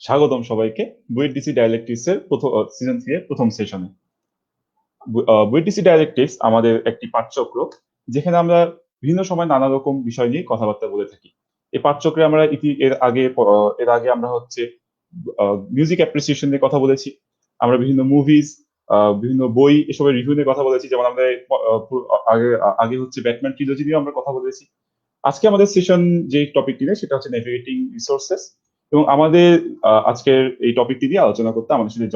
স্বাগতম সবাইকে বুয়েট ডায়ালেকটিক্স এর প্রথম সিজন 3 এর প্রথম সেশনে। বুয়েট ডায়ালেকটিক্স আমাদের একটি পাঠচক্র, যেখানে আমরা বিভিন্ন সময় নানা রকম বিষয় নিয়ে কথাবার্তা বলে থাকি। এই পাঠচক্রে আমরা এর আগে আমরা হচ্ছে মিউজিক অ্যাপ্রিসিয়েশন নিয়ে কথা বলেছি। আমরা বিভিন্ন মুভিজ, বিভিন্ন বই এসবের রিভিউ নিয়ে কথা বলেছি। যেমন আমরা আগে আগে হচ্ছে ব্যাটম্যান ট্রিলজি নিয়ে আমরা কথা বলেছি। আজকে আমাদের সেশন যে টপিকটি নিয়ে সেটা হচ্ছে নেভিগেটিং রিসোর্সেস, এবং আমাদের আজকের এই টপিকটি দিয়ে আলোচনা করতে আমাদের সাথে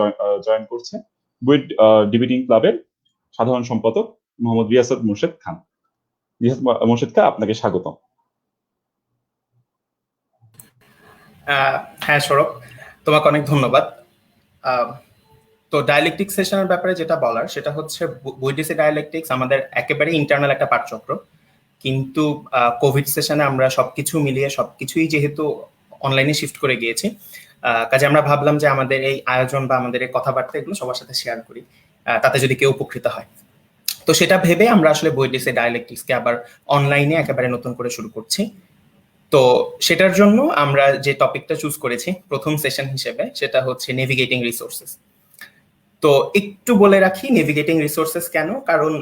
জয়েন করছে বুয়েট ডিবেটিং ক্লাবের সাধারণ সম্পাদক মোহাম্মদ রিয়াসাত মোর্শেদ খান। রিয়াসাত মোর্শেদ খান, আপনাকে স্বাগত। হ্যাঁ সৌরভ, তোমাকে অনেক ধন্যবাদ। তো ডায়ালেকটিক্স সেশনের ব্যাপারে যেটা বলার সেটা হচ্ছে বুয়েট ডায়ালেকটিক্স আমাদের একেবারে ইন্টারনাল একটা পাঠচক্র, কিন্তু কোভিড সেশনে আমরা সবকিছু মিলিয়ে সবকিছুই যেহেতু অনলাইনে শিফট করে গিয়েছি, কাজে আমরা ভাবলাম যে আমাদের এই আয়োজন বা আমাদের এই কথাবার্তা এগুলো সবার সাথে শেয়ার করি, তাতে যদি কেউ উপকৃত হয়। তো সেটা ভেবে আমরা আসলে বুয়েট ডায়ালেকটিক্সকে আবার অনলাইনে একেবারে নতুন করে শুরু করছি। তো সেটার জন্য আমরা যে টপিকটা চুজ করেছি প্রথম সেশন হিসেবে সেটা হচ্ছে নেভিগেটিং রিসোর্সেস। তো একটু বলে রাখি নেভিগেটিং রিসোর্সেস কেন, কারণ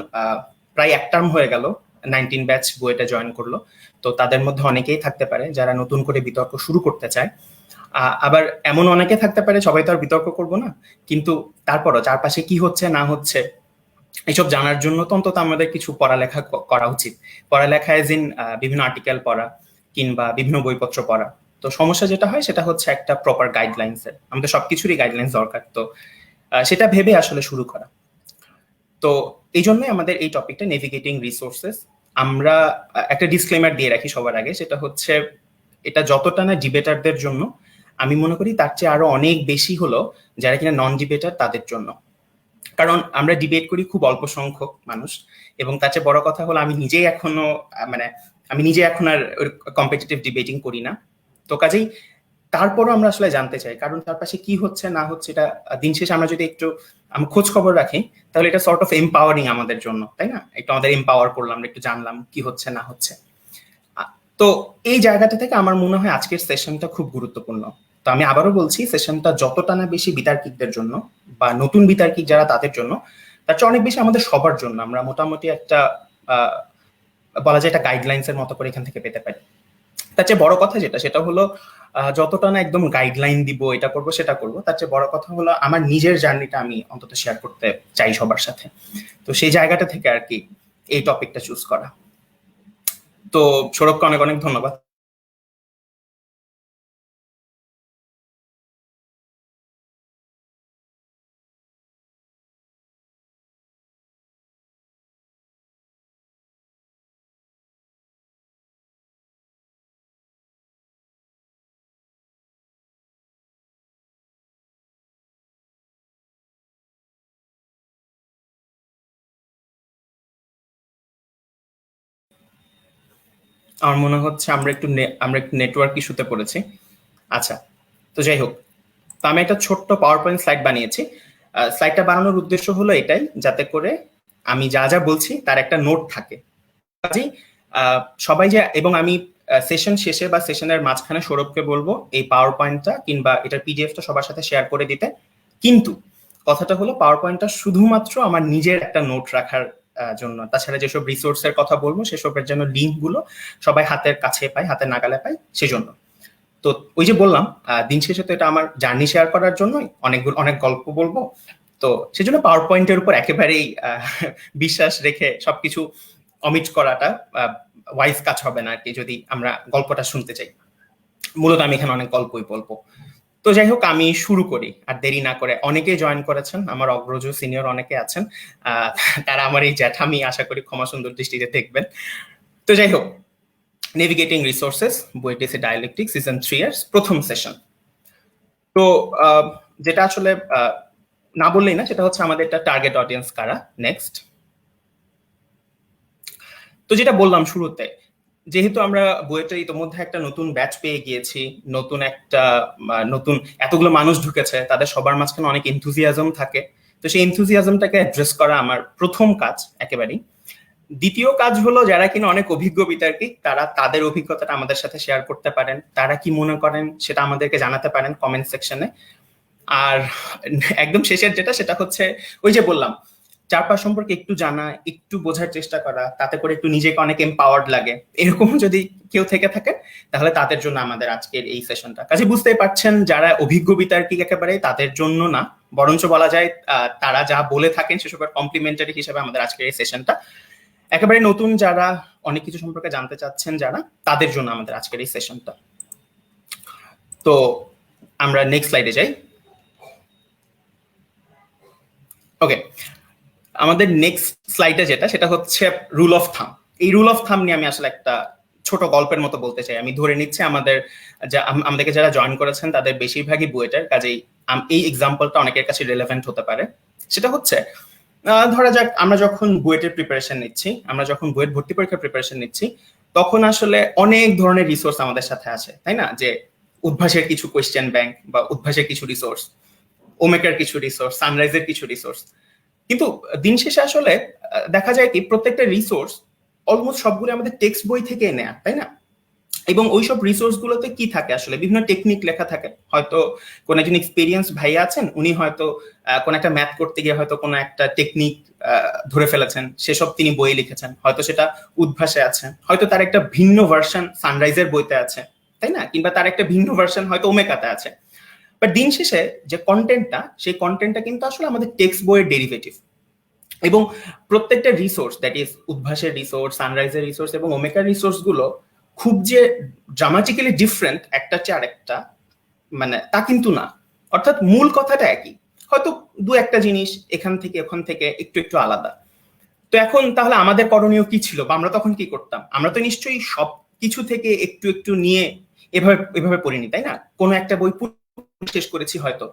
প্রায় এক টার্ম হয়ে গেল 19 ব্যাচ বুয়েটে জয়েন করলো। তো তাদের মধ্যে অনেকেই থাকতে পারে যারা নতুন করে বিতর্ক শুরু করতে চায়, আবার এমন অনেকে থাকতে পারে সবাই তো আর বিতর্ক করবো না, কিন্তু তারপরও চারপাশে কি হচ্ছে না হচ্ছে এসব জানার জন্য তো অন্তত আমাদের কিছু পড়ালেখা করা উচিত। পড়ালেখা এজ ইন বিভিন্ন আর্টিকেল পড়া কিংবা বিভিন্ন বইপত্র পড়া। তো সমস্যা যেটা হয় সেটা হচ্ছে একটা প্রপার গাইডলাইন্স এর, আমাদের সবকিছুরই গাইডলাইন্স দরকার। তো সেটা ভেবে আসলে শুরু করা। তো এই জন্যই আমাদের এই টপিকটা নেভিগেটিং রিসোর্সেস। আমরা একটা ডিসক্লেমার দিয়ে রাখি সবার আগে, সেটা হচ্ছে এটা যতটা না ডিবেটারদের জন্য, আমি মনে করি তার চেয়ে আরো অনেক বেশি হলো যারা কিনা নন ডিবেটার তাদের জন্য। কারণ আমরা ডিবেট করি খুব অল্প সংখ্যক মানুষ, এবং তার চেয়ে বড় কথা হলো আমি নিজে এখন আর কম্পিটিটিভ ডিবেটিং করি না। তো কাজেই তারপরও আমরা আসলে জানতে চাই কারণ চারপাশে কি হচ্ছে না হচ্ছে, এটা দিন শেষে আমরা যদি একটু খোঁজ খবর রাখি তাহলে এটা সর্ট অফ এম্পাওয়ারিং আমাদের জন্য, তাই না? একটু আমাদের এম্পাওয়ার করলাম, একটু জানলাম কি হচ্ছে না হচ্ছে। তো এই জায়গাটা থেকে আমার মনে হয় আজকের সেশনটা খুব গুরুত্বপূর্ণ। তো আমি আবারও বলছি, সেশনটা যতটা না বেশি বিতার্কিকদের জন্য বা নতুন বিতার্কিক যারা তাদের জন্য, তার চেয়ে অনেক বেশি আমাদের সবার জন্য। আমরা মোটামুটি একটা বলা যায় একটা গাইডলাইন্স এর মতো করে এখান থেকে পেতে পারি। তার চেয়ে বড় কথা যেটা সেটা হলো যতটা না একদম গাইডলাইন দিব এটা করব সেটা করব, তার চেয়ে বড় কথা হলো আমার নিজের জার্নিটা আমি অন্তত শেয়ার করতে চাই সবার সাথে। তো সেই জায়গাটা থেকে আর কি এই টপিকটা চুজ করা। তো সৌরভকে অনেক অনেক ধন্যবাদ। আমার মনে হচ্ছে আমরা একটু নেটওয়ার্ক ইস্যুতে পড়েছি। আচ্ছা, তো যাই হোক, তো আমি একটা ছোট্ট পাওয়ার পয়েন্ট স্লাইড বানিয়েছি। স্লাইডটা বানানোর উদ্দেশ্য হলো এটাই, যাতে করে আমি যা যা বলছি তার একটা নোট থাকে। কাজেই সবাই যে, এবং আমি সেশন শেষে বা সেশনের মাঝখানে সৌরভকে বলবো এই পাওয়ার পয়েন্টটা কিংবা এটার পিডিএফটা সবার সাথে শেয়ার করে দিতে। কিন্তু কথাটা হলো পাওয়ার পয়েন্টটা শুধুমাত্র আমার নিজের একটা নোট রাখার জন্য। তাছাড়া যেসব রিসোর্সের কথা বলবো সেসবের জন্য লিঙ্ক গুলো সবাই হাতের কাছে পায়, হাতের নাগালে পায়, সেজন্য। তো ওই যে বললাম, দিন শেষে তো এটা আমার জার্নি শেয়ার করার জন্য অনেক গল্প বলবো। তো সেজন্য পাওয়ার পয়েন্টের উপর একেবারেই বিশ্বাস রেখে সবকিছু অমিট করাটা ওয়াইজ কাজ হবে না আর কি, যদি আমরা গল্পটা শুনতে চাই। মূলত আমি এখানে অনেক গল্পই বলবো। তো যাই হোক, আমি শুরু করি আর দেরি না করে। অনেকেই জয়েন করেছেন, আমার অগ্রজ সিনিয়র অনেকে আছেন, তারা আমার এই জ্যাঠামি আশা করি ক্ষমা সুন্দর দৃষ্টিতে দেখবেন। তো যাই হোক, navigating resources BUET dialectics season 3 এর প্রথম সেশন। তো যেটা আসলে না বললেই না, সেটা হচ্ছে আমাদের একটা টার্গেট অডিয়েন্স কারা। নেক্সট। তো যেটা বললাম শুরুতে, যেহেতু আমরা বুয়েটে ইতিমধ্যে একটা নতুন ব্যাচ পেয়ে গিয়েছি, নতুন এতগুলো মানুষ ঢুকেছে, তাদের সবার মাঝখানে অনেক এনথুজিয়াজম থাকে। তো সেই এনথুজিয়াজমটাকে অ্যাড্রেস করা আমার প্রথম কাজ একেবারেই। দ্বিতীয় কাজ হলো যারা কিনা অনেক অভিজ্ঞ বিতার্কিক তারা তাদের অভিজ্ঞতাটা আমাদের সাথে শেয়ার করতে পারেন, তারা কি মনে করেন সেটা আমাদেরকে জানাতে পারেন কমেন্ট সেকশনে। আর একদম শেষের যেটা সেটা হচ্ছে ওই যে বললাম, চারপাশ সম্পর্কে একটু জানা, একটু বোঝার চেষ্টা করা, তাতে করে একটু নিজেকে অনেক এম্পাওয়ার্ড লাগে, এরকম যদি কেউ থেকে থাকে তাহলে তাদের জন্য আমাদের আজকের এই সেশনটা। কাজে বুঝতেই পারছেন যারা অভিজ্ঞ বিতার্কিক একেবারে তাদের জন্য না, বরঞ্চ বলা যায় তারা যা বলে থাকেন সেসবের কমপ্লিমেন্টারি হিসেবে আমাদের আজকের এই সেশনটা। একেবারে নতুন যারা অনেক কিছু সম্পর্কে জানতে চাচ্ছেন যারা, তাদের জন্য আমাদের আজকের এই সেশনটা। তো আমরা নেক্সট স্লাইডে যাই। ওকে, আমাদের নেক্সট স্লাইডে যেটা সেটা হচ্ছে রুল অফ থাম। এই রুল অফ থাম নিয়ে আমি আসলে একটা ছোট গল্পের মতো বলতে চাই। আমি ধরে নিচ্ছি আমাদেরকে যারা জয়েন করেছেন তাদের বেশিরভাগই বুয়েটের, কাজেই এই এক্সাম্পলটা অনেকের কাছে রিলেভেন্ট হতে পারে। সেটা হচ্ছে ধরা যাক আমরা যখন বুয়েটের প্রিপারেশন নিচ্ছি, আমরা যখন বুয়েট ভর্তি পরীক্ষার প্রিপারেশন নিচ্ছি, তখন আসলে অনেক ধরনের রিসোর্স আমাদের সাথে আছে, তাই না? যে উদ্ভাসের কিছু কোয়েশ্চেন ব্যাংক বা উদ্ভাসের কিছু রিসোর্স, ওমেকার কিছু রিসোর্স, সানরাইজের কিছু রিসোর্স। কিন্তু দিন শেষে আসলে দেখা যায় কি প্রত্যেকটা রিসোর্স অলমোস্ট সবগুলো আমাদের টেক্সট বই থেকে নেয়া, তাই না? এবং ওইসব রিসোর্স গুলোতে কি থাকে আসলে বিভিন্ন টেকনিক লেখা থাকে। হয়তো কোন একজন এক্সপিরিয়েন্স ভাইয়া আছেন, উনি হয়তো কোন একটা ম্যাথ করতে গিয়ে হয়তো কোন একটা টেকনিক ধরে ফেলেছেন, সেসব তিনি বইয়ে লিখেছেন, হয়তো সেটা উদ্ভাসে আছে, হয়তো তার একটা ভিন্ন ভার্সন সানরাইজের বইতে আছে, তাই না? কিংবা তার একটা ভিন্ন ভার্সন হয়তো ওমেকাতে আছে। বাট দিন শেষে যে কন্টেন্টটা, সেই কন্টেন্টটা কিন্তু আসলে আমাদের টেক্সট বইয়ের ডেরিভেটিভ। এবং প্রত্যেকটা রিসোর্স, দ্যাট ইজ উদ্ভাসের রিসোর্স, সানরাইজের রিসোর্স এবং ওমেকার রিসোর্স গুলো খুব যে ড্রামাটিক্যালি ডিফারেন্ট একটা চেয়ে আরেকটা, মানে তা কিন্তু না। অর্থাৎ মূল কথাটা একই, হয়তো দু একটা জিনিস এখান থেকে ওখান থেকে একটু একটু আলাদা। তো এখন তাহলে আমাদের করণীয় কি ছিল, বা আমরা তখন কি করতাম? আমরা তো নিশ্চয়ই সব কিছু থেকে একটু একটু নিয়ে এভাবে পড়িনি, তাই না? কোনো একটা বই শেষ করেছি হয়তো,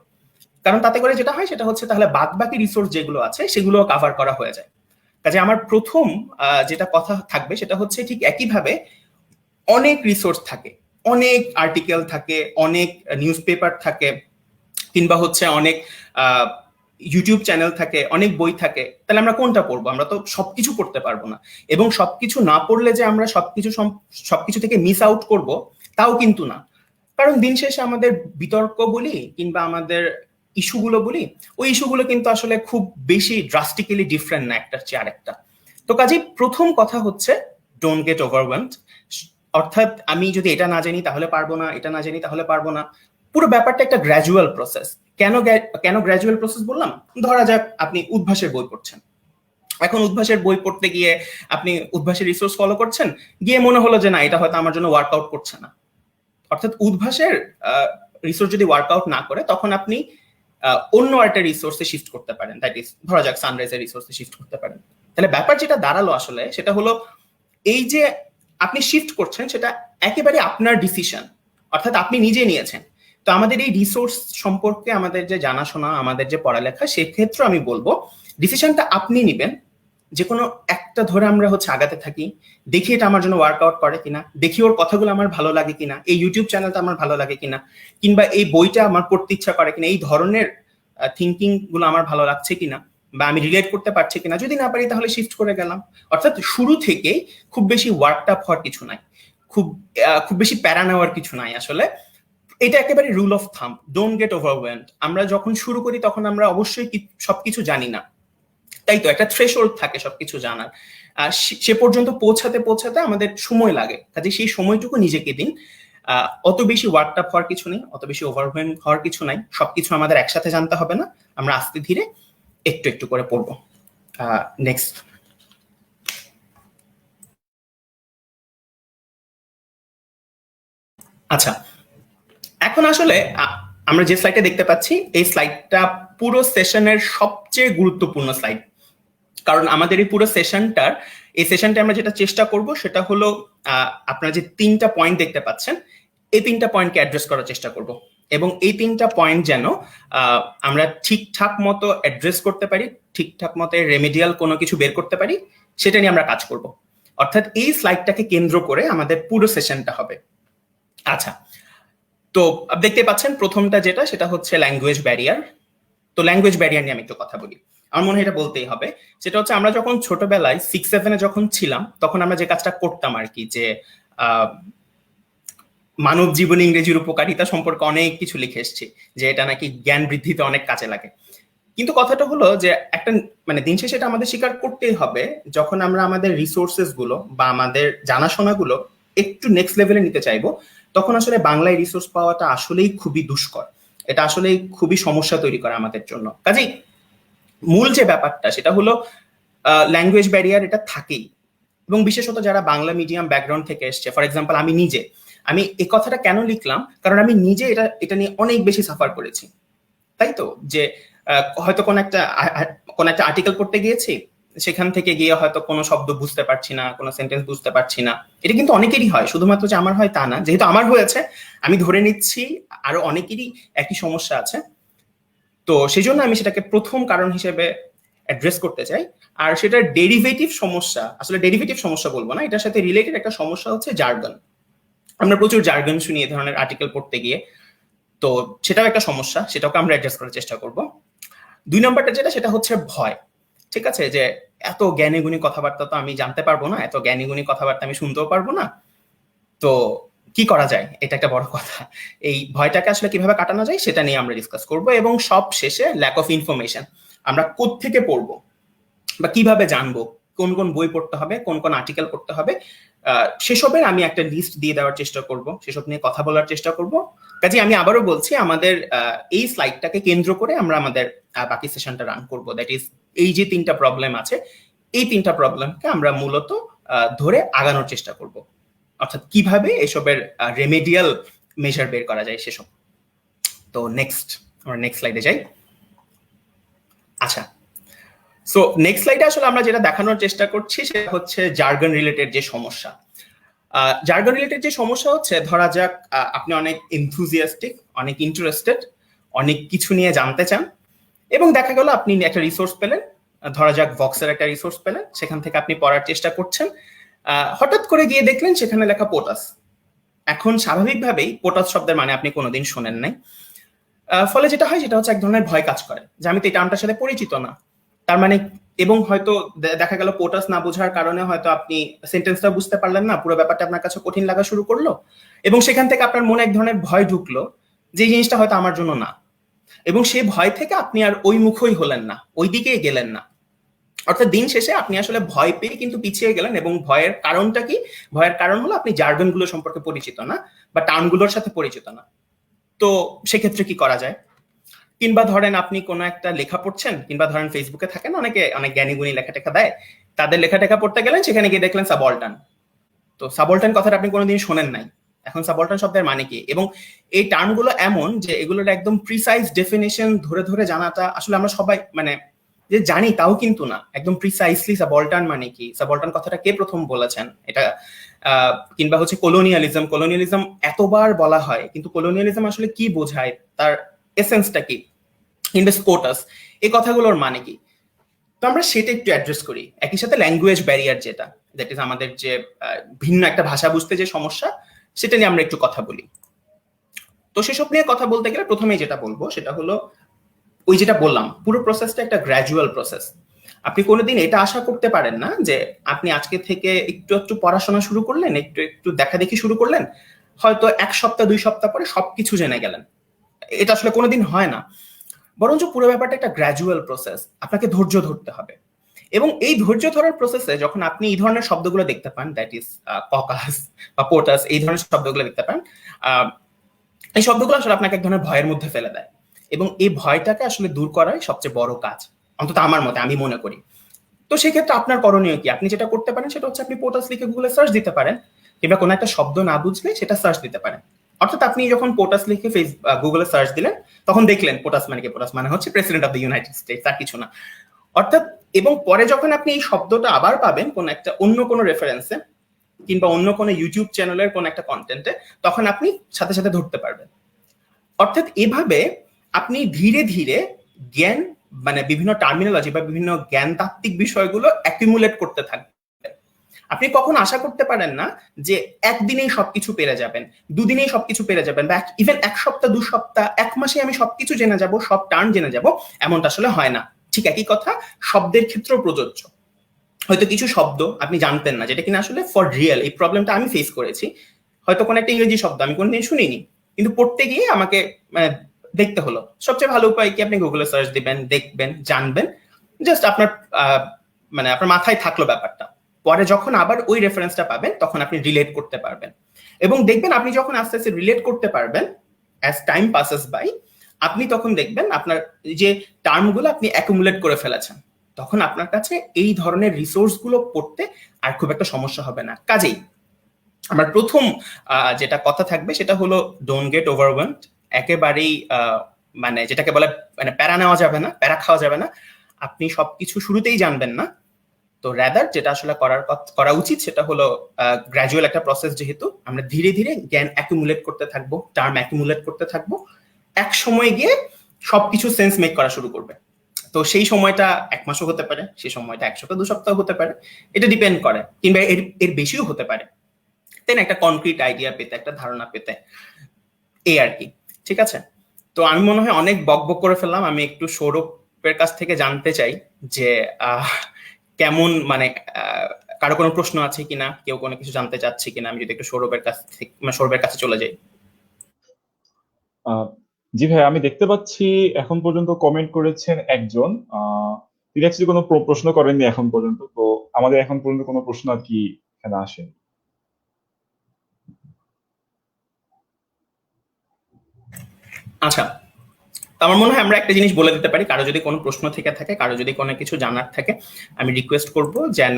কারণ তাতে করে যেটা হয় সেটা হচ্ছে তাহলে বাদ বাকি রিসোর্স যেগুলো আছে সেগুলো কভার করা হয়ে যায়। কাজে আমার প্রথম যেটা কথা থাকবে সেটা হচ্ছে ঠিক একইভাবে অনেক রিসোর্স থাকে, অনেক আর্টিকেল থাকে, অনেক নিউজ পেপার থাকে, কিংবা হচ্ছে অনেক ইউটিউব চ্যানেল থাকে, অনেক বই থাকে। তাহলে আমরা কোনটা পড়বো? আমরা তো সবকিছু পড়তে পারবো না। এবং সবকিছু না পড়লে যে আমরা সবকিছু থেকে মিস আউট করব তাও কিন্তু না। কারণ দিন শেষে আমাদের বিতর্ক বলি কিংবা আমাদের ইস্যুগুলো বলি, ওই ইস্যুগুলো কিন্তু আসলে খুব বেশি ড্রাস্টিক্যালি ডিফারেন্ট না একটার চেয়ে আরেকটা। তো কাজেই প্রথম কথা হচ্ছে ডোন্ট গেট ওভারওয়েলমড। অর্থাৎ আমি যদি এটা না জানি তাহলে পারবো না, এটা না জানি তাহলে পারবো না। পুরো ব্যাপারটা একটা গ্র্যাজুয়াল প্রসেস। কেন গ্র্যাজুয়াল প্রসেস বললাম? ধরা যাক আপনি উদ্ভাসের বই পড়ছেন, এখন উদ্ভাসের বই পড়তে গিয়ে আপনি উদ্ভাসের রিসোর্স ফলো করছেন, গিয়ে মনে হলো যে না, এটা হয়তো আমার জন্য ওয়ার্কআউট করছে না। অর্থাৎ উদ্ভাসের রিসোর্স যদি ওয়ার্কআউট না করে, তখন আপনি অন্য একটা রিসোর্সে শিফট করতে পারেন, দ্যাট ইজ ধরা যাক সানরাইজের রিসোর্সে শিফট করতে পারেন। তাহলে ব্যাপার যেটা দাঁড়ালো আসলে সেটা হলো এই যে আপনি শিফট করছেন সেটা একেবারে আপনার ডিসিশন, অর্থাৎ আপনি নিজে নিয়েছেন। তো আমাদের এই রিসোর্স সম্পর্কে আমাদের যে জানাশোনা, আমাদের যে পড়ালেখা, সেক্ষেত্রে আমি বলবো ডিসিশনটা আপনি নিবেন। যে কোনো একটা ধরে আমরা আগাতে থাকি, দেখি এটা আমার জন্য ওয়ার্কআউট করে কিনা, দেখি ওর কথাগুলো আমার ভালো লাগে কিনা, এই ইউটিউব চ্যানেলটা আমার ভালো লাগে কিনা, কিংবা এই বইটা আমার পড়তে ইচ্ছা করে কিনা, এই ধরনের থিঙ্কিং গুলো আমার ভালো লাগছে কিনা, বা আমি রিলেট করতে পারছি কিনা। যদি না পারি তাহলে শিফট করে গেলাম। অর্থাৎ শুরু থেকেই খুব বেশি ওয়ার্কআপ হওয়ার কিছু নাই, খুব বেশি প্যারা নেওয়ার কিছু নাই আসলে। এটা একেবারে rule of thumb, don't get overwhelmed. আমরা যখন শুরু করি তখন আমরা অবশ্যই সবকিছু জানি না, তাই তো একটা থ্রেশহোল্ড থাকে সবকিছু জানার। সে পর্যন্ত পৌঁছাতে আমাদের সময় লাগে। কাজে সেই সময়টুকু নিজেকে দিন। অত বেশি ওয়ার্কআপ হওয়ার কিছু নেই, অত বেশি ওভারওয়েলম হওয়ার কিছু নাই। সবকিছু আমাদের একসাথে জানতে হবে না, আমরা আস্তে ধীরে একটু একটু করে পড়বো। নেক্সট। আচ্ছা, এখন আসলে আমরা যে স্লাইডটা দেখতে পাচ্ছি, এই স্লাইডটা পুরো সেশনের সবচেয়ে গুরুত্বপূর্ণ স্লাইড। কারণ আমাদের এই পুরো সেশনটা আমরা যেটা চেষ্টা করব সেটা হলো আপনারা যে 3টা পয়েন্ট দেখতে পাচ্ছেন, এই 3টা পয়েন্টকে অ্যাড্রেস করার চেষ্টা করব। এবং এই 3টা পয়েন্ট যেন আমরা ঠিকঠাক মতো অ্যাড্রেস করতে পারি, ঠিকঠাক মতো রেমেডিয়াল কোনো কিছু বের করতে পারি, সেটা নিয়ে আমরা কাজ করব। অর্থাৎ এই স্লাইডটাকে কেন্দ্র করে আমাদের পুরো সেশনটা হবে। আচ্ছা, তো দেখতে পাচ্ছেন প্রথমটা যেটা সেটা হচ্ছে ল্যাঙ্গুয়েজ ব্যারিয়ার। তো ল্যাঙ্গুয়েজ ব্যারিয়ার নিয়ে আমি একটু কথা বলি। আমার মনে হয় এটা বলতেই হবে। সেটা হচ্ছে আমরা যখন ছোটবেলায় 6-7 যখন ছিলাম তখন আমরা যে কাজটা করতাম আর কি, যে মানব জীবনে ইংরেজির উপকারিতা সম্পর্কে অনেক কিছু লিখে এসেছি, যে এটা নাকি জ্ঞান বৃদ্ধিতে অনেক কাজে লাগে। কিন্তু কথাটা হলো যে একটা মানে দিন শেষে এটা আমাদের স্বীকার করতেই হবে, যখন আমরা আমাদের রিসোর্সেস গুলো বা আমাদের জানাশোনাগুলো একটু নেক্সট লেভেলে নিতে চাইবো, তখন আসলে বাংলায় রিসোর্স পাওয়াটা আসলেই খুবই দুষ্কর। এটা আসলেই খুবই সমস্যা তৈরি করে আমাদের জন্য। কাজেই মূল যে ব্যাপারটা সেটা হলো ল্যাঙ্গুয়েজ ব্যারিয়ার এটা থাকেই, এবং বিশেষত যারা বাংলা মিডিয়াম ব্যাকগ্রাউন্ড থেকে এসছে, ফর এক্সাম্পল আমি এই কথাটা কেন লিখলাম, কারণ আমি নিজে এটা নিয়ে অনেক বেশি সাফার করেছি। তাই তো, যে হয়তো কোন একটা আর্টিকেল পড়তে গিয়েছি, সেখান থেকে গিয়ে হয়তো কোনো শব্দ বুঝতে পারছি না, কোনো সেন্টেন্স বুঝতে পারছি না। এটা কিন্তু অনেকেরই হয়, শুধুমাত্র যে আমার হয় তা না। যেহেতু আমার হয়েছে, আমি ধরে নিচ্ছি আরো অনেকেরই একই সমস্যা আছে। তো সেই জন্য আমি সেটাকে প্রথম কারণ হিসেবে অ্যাড্রেস করতে চাই। আর সেটা ডেরিভেটিভ সমস্যা, আসলে ডেরিভেটিভ সমস্যা বলবো না, এটার সাথে রিলেটেড একটা সমস্যা হচ্ছে জার্গন। আমরা প্রচুর জার্গন শুনি এ ধরনের আর্টিকেল পড়তে গিয়ে, তো সেটাও একটা সমস্যা, সেটাকে আমরা অ্যাড্রেস করার চেষ্টা করব। 2 নম্বরটা যেটা, সেটা হচ্ছে ভয়। ঠিক আছে, যে এত জ্ঞানী গুণী কথাবার্তা তো আমি জানতে পারবো না, এত জ্ঞানী গুণী কথাবার্তা আমি শুনতেও পারবো না, তো কি করা যায়, এটা একটা বড় কথা। এই ভয়টাকে আসলে কিভাবে কাটানো যায় সেটা নিয়ে আমরা ডিসকাস করব। এবং সব শেষে ল্যাক অফ ইনফরমেশন, আমরা কোত্থেকে পড়বো বা কিভাবে জানবো কোন কোন বই পড়তে হবে, কোন কোন আর্টিকেল পড়তে হবে, সেসবের আমি একটা লিস্ট দিয়ে দেওয়ার চেষ্টা করব, সেসব নিয়ে কথা বলার চেষ্টা করব। কাজে আমি আবারও বলছি, আমাদের এই স্লাইডটাকে কেন্দ্র করে আমরা আমাদের বাকি সেশনটা রান করব। দ্যাট ইজ, এই যে 3টা প্রবলেম আছে, এই 3টা প্রবলেমকে আমরা মূলত ধরে আগানোর চেষ্টা করব, অর্থাৎ কিভাবে এসবের রেমেডিয়াল মেজার বের করা যায় সেসব। তো আমরা নেক্সট স্লাইডে যাই। আচ্ছা, সো নেক্সট স্লাইডে আসলে আমরা যেটা দেখানোর চেষ্টা করছি সেটা হচ্ছে জার্গন রিলেটেড যে সমস্যা। জার্গন রিলেটেড যে সমস্যা হচ্ছে, ধরা যাক আপনি অনেক এনথুজিয়াস্টিক, অনেক ইন্টারেস্টেড, অনেক কিছু নিয়ে জানতে চান, এবং দেখা গেল আপনি একটা রিসোর্স পেলেন, ধরা যাক ভক্সের একটা রিসোর্স পেলেন, সেখান থেকে আপনি পড়ার চেষ্টা করছেন, হঠাৎ করে গিয়ে দেখলেন সেখানে লেখা পোটাস। এখন স্বাভাবিকভাবেই পোটাস শব্দের মানে আপনি কোনোদিন শোনেন নাই, ফলে যেটা হয় সেটা হচ্ছে এক ধরনের ভয় কাজ করে, যে আমি তো এই টার্মটার সাথে পরিচিত না, তার মানে, এবং হয়তো দেখা গেল পোটাস না বোঝার কারণে হয়তো আপনি সেন্টেন্সটা বুঝতে পারলেন না, পুরো ব্যাপারটা আপনার কাছে কঠিন লাগা শুরু করলো, এবং সেখান থেকে আপনার মনে এক ধরনের ভয় ঢুকলো যে এই জিনিসটা হয়তো আমার জন্য না, এবং সেই ভয় থেকে আপনি আর ওই মুখই হলেন না, ওই দিকেই গেলেন না। অর্থাৎ দিন শেষে আপনি আসলে ভয় পেয়ে কিন্তু পিছিয়ে গেলেন, এবং ভয়ের কারণটা কি? ভয়ের কারণ হলো আপনি জার্গন গুলো সম্পর্কে পরিচিত না বা টার্মগুলোর সাথে পরিচিত না। তো সেক্ষেত্রে কি করা যায়? কিংবা ধরেন আপনি কোনো একটা লেখা পড়ছেন, কিংবা ধরেন ফেসবুকে থাকেন অনেকে, অনেক জ্ঞানী গুণী লেখা টেখা দেয়, তাদের লেখা টেখা পড়তে গেলেন, সেখানে গিয়ে দেখলেন সাবঅল্টার্ন। তো সাবঅল্টার্ন কথাটা আপনি কোনোদিন শোনেন নাই, এখন সাবঅল্টার্ন শব্দের মানে কি? এবং এই টার্মগুলো এমন যে এগুলোর একদম প্রিসাইজ ডেফিনেশন ধরে ধরে জানাটা আসলে আমরা সবাই মানে যে জানি তাও কিন্তু না একদম প্রিসাইসলি সাবঅল্টার্ন মানে কি, সাবঅল্টার্ন কথাটা কে প্রথম বলেছেন, এটা কিংবা হচ্ছে কলোনিয়ালিজম এতবার বলা হয়, কিন্তু কলোনিয়ালিজম আসলে কি বোঝায়, তার এসেন্সটা কি, কিংবা স্কোটাস, এই কথাগুলোর মানে কি? তো আমরা সেটা একটু অ্যাড্রেস করি। একই সাথে ল্যাঙ্গুয়েজ ব্যারিয়ার, যেটা দ্যাট ইজ আমাদের যে ভিন্ন একটা ভাষা বুঝতে যে সমস্যা, সেটা নিয়ে আমরা একটু কথা বলি। তো সেসব নিয়ে কথা বলতে গেলে প্রথমেই যেটা বলবো সেটা হলো, ওই যেটা বললাম, পুরো প্রসেসটা একটা গ্র্যাজুয়াল প্রসেস। আপনি কোনোদিন এটা আশা করতে পারেন না যে আপনি আজকে থেকে একটু একটু পড়াশোনা শুরু করলেন, একটু একটু দেখা দেখি শুরু করলেন, হয়তো 1 সপ্তাহ 2 সপ্তাহ পরে সবকিছু জেনে গেলেন। এটা আসলে কোনোদিন হয় না, বরঞ্চ পুরো ব্যাপারটা একটা গ্র্যাজুয়াল প্রসেস। আপনাকে ধৈর্য ধরতে হবে, এবং এই ধৈর্য ধরার প্রসেসে যখন আপনি এই ধরনের শব্দগুলো দেখতে পান, দ্যাট ইজ ককাস বা পোটাস, এই ধরনের শব্দগুলো দেখতে পান, এই শব্দগুলো আসলে আপনাকে এক ধরনের ভয়ের মধ্যে ফেলে দেয়, এবং এই ভয়টাকে আসলে দূর করাই সবচেয়ে বড় কাজ, অন্তত আমার মতে, আমি মনে করি। তো সেক্ষেত্রে আপনার করণীয় কি? আপনি যেটা করতে পারেন সেটা হচ্ছে আপনি পোটাস লিখে গুগলে সার্চ দিতে পারেন, কিংবা কোনো একটা শব্দ না বুঝলে সেটা সার্চ দিতে পারেন। অর্থাৎ আপনি যখন পোটাস লিখে গুগলে সার্চ দিলেন, তখন দেখলেন পোটাস মানে কি, পোটাস মানে হচ্ছে president of the United States, আর কিছু না। অর্থাৎ, এবং পরে যখন আপনি এই শব্দটা আবার পাবেন কোন একটা অন্য কোনো রেফারেন্সে, কিংবা অন্য কোনো ইউটিউব চ্যানেলের কোন একটা কন্টেন্টে, তখন আপনি সাথে সাথে ধরতে পারবেন। অর্থাৎ এভাবে আপনি ধীরে ধীরে জ্ঞান, মানে বিভিন্ন টার্মিনোলজি বা বিভিন্ন জ্ঞানতাত্ত্বিক বিষয়গুলো অ্যাকিউমুলেট করতে থাকবেন। আপনি কখনো আশা করতে পারেন না যে একদিনেই সবকিছু পেরে যাবেন, দুদিনেই সবকিছু পেরে যাবেন, বা ইভেন 1 সপ্তাহ 2 সপ্তাহ 1 মাসে আমি সবকিছু জেনে যাব, সব টার্ম জেনে যাব, এমনটা আসলে হয় না। ঠিক একই কথা শব্দের ক্ষেত্রেও প্রযোজ্য। হয়তো কিছু শব্দ আপনি জানতেন না, যেটা কিনা আসলে ফর রিয়েল, এই প্রবলেমটা আমি ফেস করেছি। হয়তো কোনো একটা ইংরেজি শব্দ আমি কোনোদিন শুনিনি, কিন্তু পড়তে গিয়ে আমাকে দেখতে হলো। সবচেয়ে ভালো উপায় কি, আপনি গুগলে সার্চ দিবেন, দেখবেন, জানবেন, জাস্ট আপনার আপনার মাথায় থাকলো ব্যাপারটা। পরে যখন আবার ওই রেফারেন্সটা পাবেন তখন আপনি রিলেট করতে পারবেন, এবং দেখবেন আপনি যখন আস্তে আস্তে রিলেট করতে পারবেন অ্যাজ টাইম পাসেস বাই, আপনি তখন দেখবেন আপনার যে টার্মগুলো আপনি অ্যাকুমুলেট করে ফেলেছেন, তখন আপনার কাছে এই ধরনের রিসোর্স গুলো পড়তে আর খুব একটা সমস্যা হবে না। কাজেই আমার প্রথম যেটা কথা থাকবে সেটা হলো ডোন্ট গেট ওভারওয়েলমড। একেবারেই যেটাকে বলে প্যারা নেওয়া যাবে না, প্যারা খাওয়া যাবে না। আপনি সবকিছু শুরুতেই জানবেন না। তো রাদার যেটা আসলে করা উচিত সেটা হলো গ্র্যাজুয়াল একটা প্রসেস, যেহেতু আমরা ধীরে ধীরে জ্ঞান অ্যাকুমুলেট করতে থাকবো, টার্ম অ্যাকুমুলেট করতে থাকবো, এক সময় গিয়ে সবকিছু সেন্স মেক করা শুরু করবে। তো সেই সময়টা 1 মাসও হতে পারে, সেই সময়টা 1 সপ্তাহ 2 সপ্তাহ হতে পারে, এটা ডিপেন্ড করে, কিংবা এর বেশিও হতে পারে, তাই না? একটা কনক্রিট আইডিয়া পেতে, একটা ধারণা পেতে, এই আর কি। ঠিক আছে, তো আমি মনে হয় অনেক বকবক করে ফেললাম। আমি একটু সৌরভের কাছ থেকে জানতে চাই যে কেমন কারো কোনো প্রশ্ন আছে কিনা, কেউ কোনো কিছু জানতে চাচ্ছে কিনা, আমি যদি একটু সৌরভের কাছে চলে যাই। জি ভাই, আমি দেখতে পাচ্ছি এখন পর্যন্ত কমেন্ট করেছেন একজন। তিনি অ্যাকচুয়ালি কোনো প্রশ্ন করেননি এখন পর্যন্ত, তো আমাদের এখন পর্যন্ত কোনো প্রশ্ন আর কি এখানে আসে। আচ্ছা, আমার মনে হয় আমরা একটা জিনিস বলে দিতে পারি, কারো যদি কোনো প্রশ্ন থেকে থাকে, কারো যদি কোনো কিছু জানার থাকে, আমি রিকোয়েস্ট করব যেন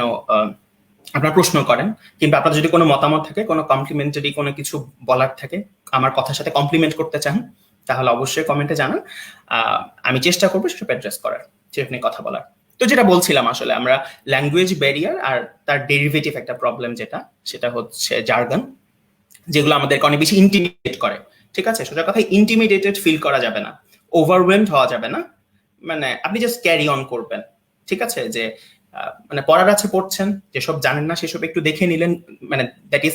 আপনারা প্রশ্ন করেন, কিংবা আপনার যদি কোনো মতামত থাকে, কোনো কমপ্লিমেন্টারি কোনো কিছু বলার থাকে, আমার কথার সাথে কমপ্লিমেন্ট করতে চান, তাহলে অবশ্যই কমেন্টে জানান। আমি চেষ্টা করবো সেসব অ্যাড্রেস করার, সেটা নিয়ে কথা বলার। তো যেটা বলছিলাম, আসলে আমরা ল্যাঙ্গুয়েজ ব্যারিয়ার আর তার ডেরিভেটিভ একটা প্রবলেম, সেটা হচ্ছে জার্গন, যেগুলো আমাদেরকে অনেক বেশি ইন্টিমিডেট করে। ঠিক আছে, সোজা কথা, ইন্টিমিডেটেড ফিল করা যাবে না, ওভারওয়েলমড হওয়া যাবে না। আপনি জাস্ট ক্যারি অন করবেন। ঠিক আছে, যে পড়ার আছে পড়ছেন, যেসব জানেন না সেসব একটু দেখে নিলেন। দ্যাট ইজ,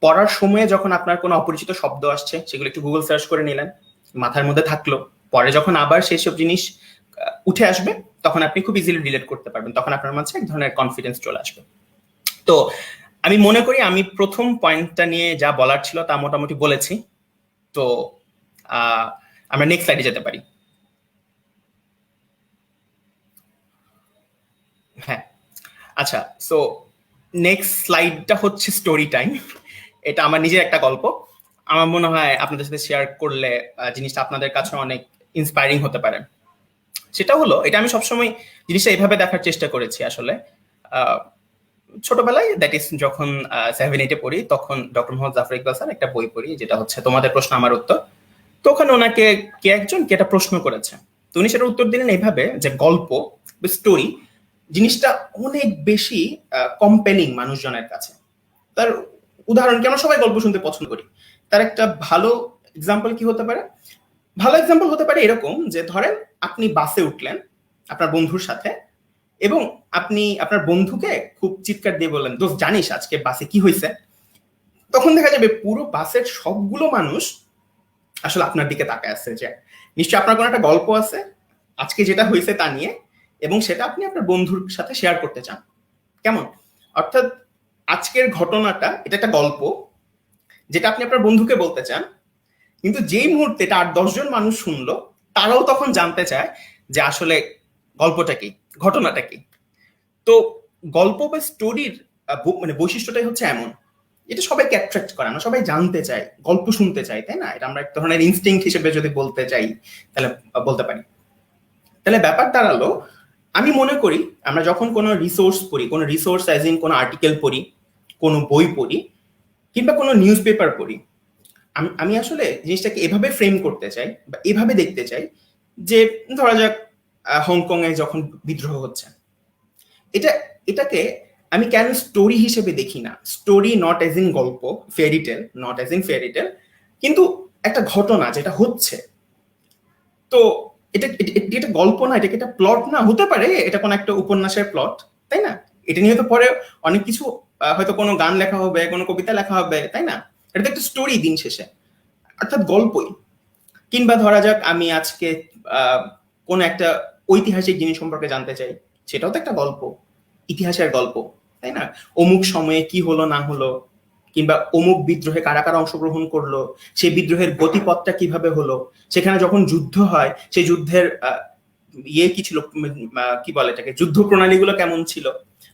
পড়ার সময়ে যখন আপনার কোনো অপরিচিত শব্দ আসছে সেগুলো একটু গুগল সার্চ করে নিলেন, মাথার মধ্যে থাকলো। পরে যখন আবার সেসব জিনিস উঠে আসবে তখন আপনি খুব ইজিলি রিলেট করতে পারবেন, তখন আপনার মাঝে এক ধরনের কনফিডেন্স চলে আসবে। তো আমি মনে করি আমি প্রথম পয়েন্টটা নিয়ে যা বলার ছিল তা মোটামুটি বলেছি। তো আমরা নেক্সট স্লাইডে যেতে পারি। হ্যাঁ, আচ্ছা, সো নেক্সট স্লাইডটা হচ্ছে স্টোরি টাইম। এটা আমার নিজের একটা গল্প। আমার মনে হয় আপনাদের সাথে শেয়ার করলে জিনিসটা আপনাদের কাছে অনেক ইন্সপায়ারিং হতে পারে। সেটা হলো, এটা আমি সবসময় জিনিসটা এভাবে দেখার চেষ্টা করেছি। আসলে ছোটবেলায়, দ্যাট ইজ যখন 7-8-এ পড়ি, তখন ডক্টর মোহাম্মদ জাফর ইকবাল স্যার একটা বই পড়ি, যেটা হচ্ছে তোমাদের প্রশ্ন আমার উত্তর। তো ওখানে ওনাকে কে একটা প্রশ্ন করেছে, তো উনি সেটার উত্তর দিলেন এইভাবে যে গল্প, স্টোরি জিনিসটা অনেক বেশি কম্পেলিং মানুষজনের কাছে। তার উদাহরণ কি, আমরা সবাই গল্প শুনতে পছন্দ করি। তার একটা ভালো এক্সাম্পল কি হতে পারে? ভালো এক্সাম্পল হতে পারে এরকম যে, ধরেন আপনি বাসে উঠলেন আপনার বন্ধুর সাথে, এবং আপনি আপনার বন্ধুকে খুব চিৎকার দিয়ে বললেন, দোস্ত জানিস আজকে বাসে কি হয়েছে? তখন দেখা যাবে পুরো বাসের সবগুলো মানুষ আসলে আপনার দিকে তাকায় আছে, যে নিশ্চয়ই আপনার কোনো একটা গল্প আছে আজকে যেটা হয়েছে তা নিয়ে, এবং সেটা আপনি আপনার বন্ধুর সাথে শেয়ার করতে চান। কেমন? অর্থাৎ আজকের ঘটনাটা, এটা একটা গল্প যেটা আপনি আপনার বন্ধুকে বলতে চান, কিন্তু যেই মুহূর্তে এটা 8-10 জন মানুষ শুনলো, তারাও তখন জানতে চায় যে আসলে গল্পটা কি, ঘটনাটা কি। তো গল্প বা স্টোরির বৈশিষ্ট্যটাই হচ্ছে এমন, এটা সবাইকে অ্যাট্রাক্ট করে, না সবাই জানতে চায়, গল্প শুনতে চায়, তাই না? এটা আমরা এক ধরনের ইনস্টিংক্ট হিসেবে যদি বলতে চাই তাহলে বলতে পারি। তাহলে ব্যাপার দাঁড়ালো, আমি মনে করি আমরা যখন কোনো রিসোর্স পড়ি, কোনো রিসোর্স অ্যাজ ইন কোনো আর্টিকেল পড়ি, কোনো বই পড়ি, কিংবা কোনো নিউজ পেপার পড়ি, আমি আসলে জিনিসটাকে এভাবে ফ্রেম করতে চাই বা এভাবে দেখতে চাই যে, ধরা যাক হংকং এ যখন বিদ্রোহ হচ্ছে, এটাকে আমি কেন স্টোরি হিসেবে দেখি না? স্টোরি নট এজ ইন গল্প, ফেয়ারিটেল নট এজ ইন ফেয়ারিটেল, কিন্তু একটা ঘটনা যেটা হচ্ছে। তো এটা গল্প না, এটাকে একটা প্লট না হতে পারে, এটা কোনো একটা উপন্যাসের প্লট, তাই না? এটা নিয়ে তো পরে অনেক কিছু, হয়তো কোনো গান লেখা হবে, কোনো কবিতা লেখা হবে, তাই না? এটা তো একটা স্টোরি দিন শেষে, অর্থাৎ গল্পই। কিংবা ধরা যাক আমি আজকে কোন একটা ঐতিহাসিক জিনিস সম্পর্কে জানতে চাই, সেটাও তো একটা গল্প, ইতিহাসের গল্প, তাই না? অমুক সময়ে কি হলো না হলো, কিংবা অমুক বিদ্রোহে কারা কারা অংশগ্রহণ করলো, সেই বিদ্রোহের গতিপথটা কিভাবে হলো, সেখানে যখন যুদ্ধ হয় সেই যুদ্ধের কি ছিল, কি বলে এটাকে, যুদ্ধ প্রণালীগুলো কেমন ছিল।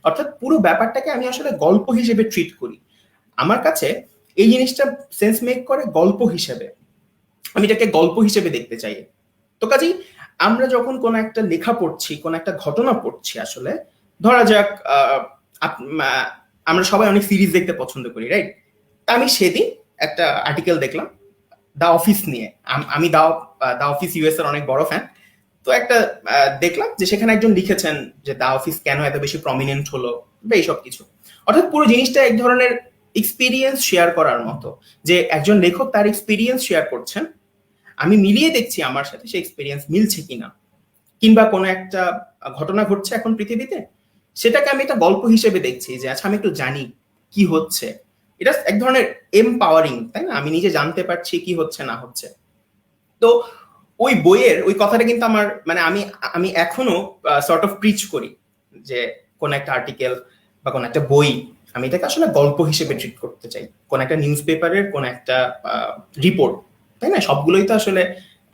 অর্থাৎ পুরো ব্যাপারটাকে আমি আসলে গল্প হিসেবে ট্রিট করি। আমার কাছে এই জিনিসটা সেন্স মেক করে গল্প হিসেবে, আমি এটাকে গল্প হিসেবে দেখতে চাই। তো কাজেই আমরা যখন কোন একটা লেখা পড়ছি, কোন একটা ঘটনা পড়ছি, আসলে ধরা যাক আমরা সবাই অনেক সিরিজ দেখতে পছন্দ করি, রাইট? আমি সেদিন একটা আর্টিকেল দেখলাম দা অফিস নিয়ে। আমি দা অফিস ইউএস এর অনেক বড় ফ্যান। তো একটা দেখলাম যে সেখানে একজন লিখেছেন যে দা অফিস কেন এত বেশি প্রমিনেন্ট হলো বা এইসব কিছু। অর্থাৎ পুরো জিনিসটা এক ধরনের এক্সপিরিয়েন্স শেয়ার করার মতো, যে একজন লেখক তার এক্সপিরিয়েন্স শেয়ার করছেন, আমি মিলিয়ে দেখছি আমার সাথে সেই এক্সপিরিয়েন্স মিলছে কিনা, কিংবা কোনো একটা ঘটনা ঘটছে এখন পৃথিবীতে, সেটাকে আমি একটা গল্প হিসেবে দেখছি যে আচ্ছা আমি একটু জানি কি হচ্ছে। এটা এক ধরনের এমপাওয়ারিং, তাই না? আমি নিজে জানতে পারছি কি হচ্ছে না হচ্ছে। তো ওই বইয়ের ওই কথাটা কিন্তু আমার, মানে আমি আমি এখনো সর্ট অফ প্রিচ করি যে কোন একটা আর্টিকেল বা কোন একটা বই, আমি এটাকে আসলে গল্প হিসেবে ট্রিট করতে চাই। কোন একটা নিউজ পেপারের কোন একটা রিপোর্ট, তাই না, সবগুলোই তো আসলে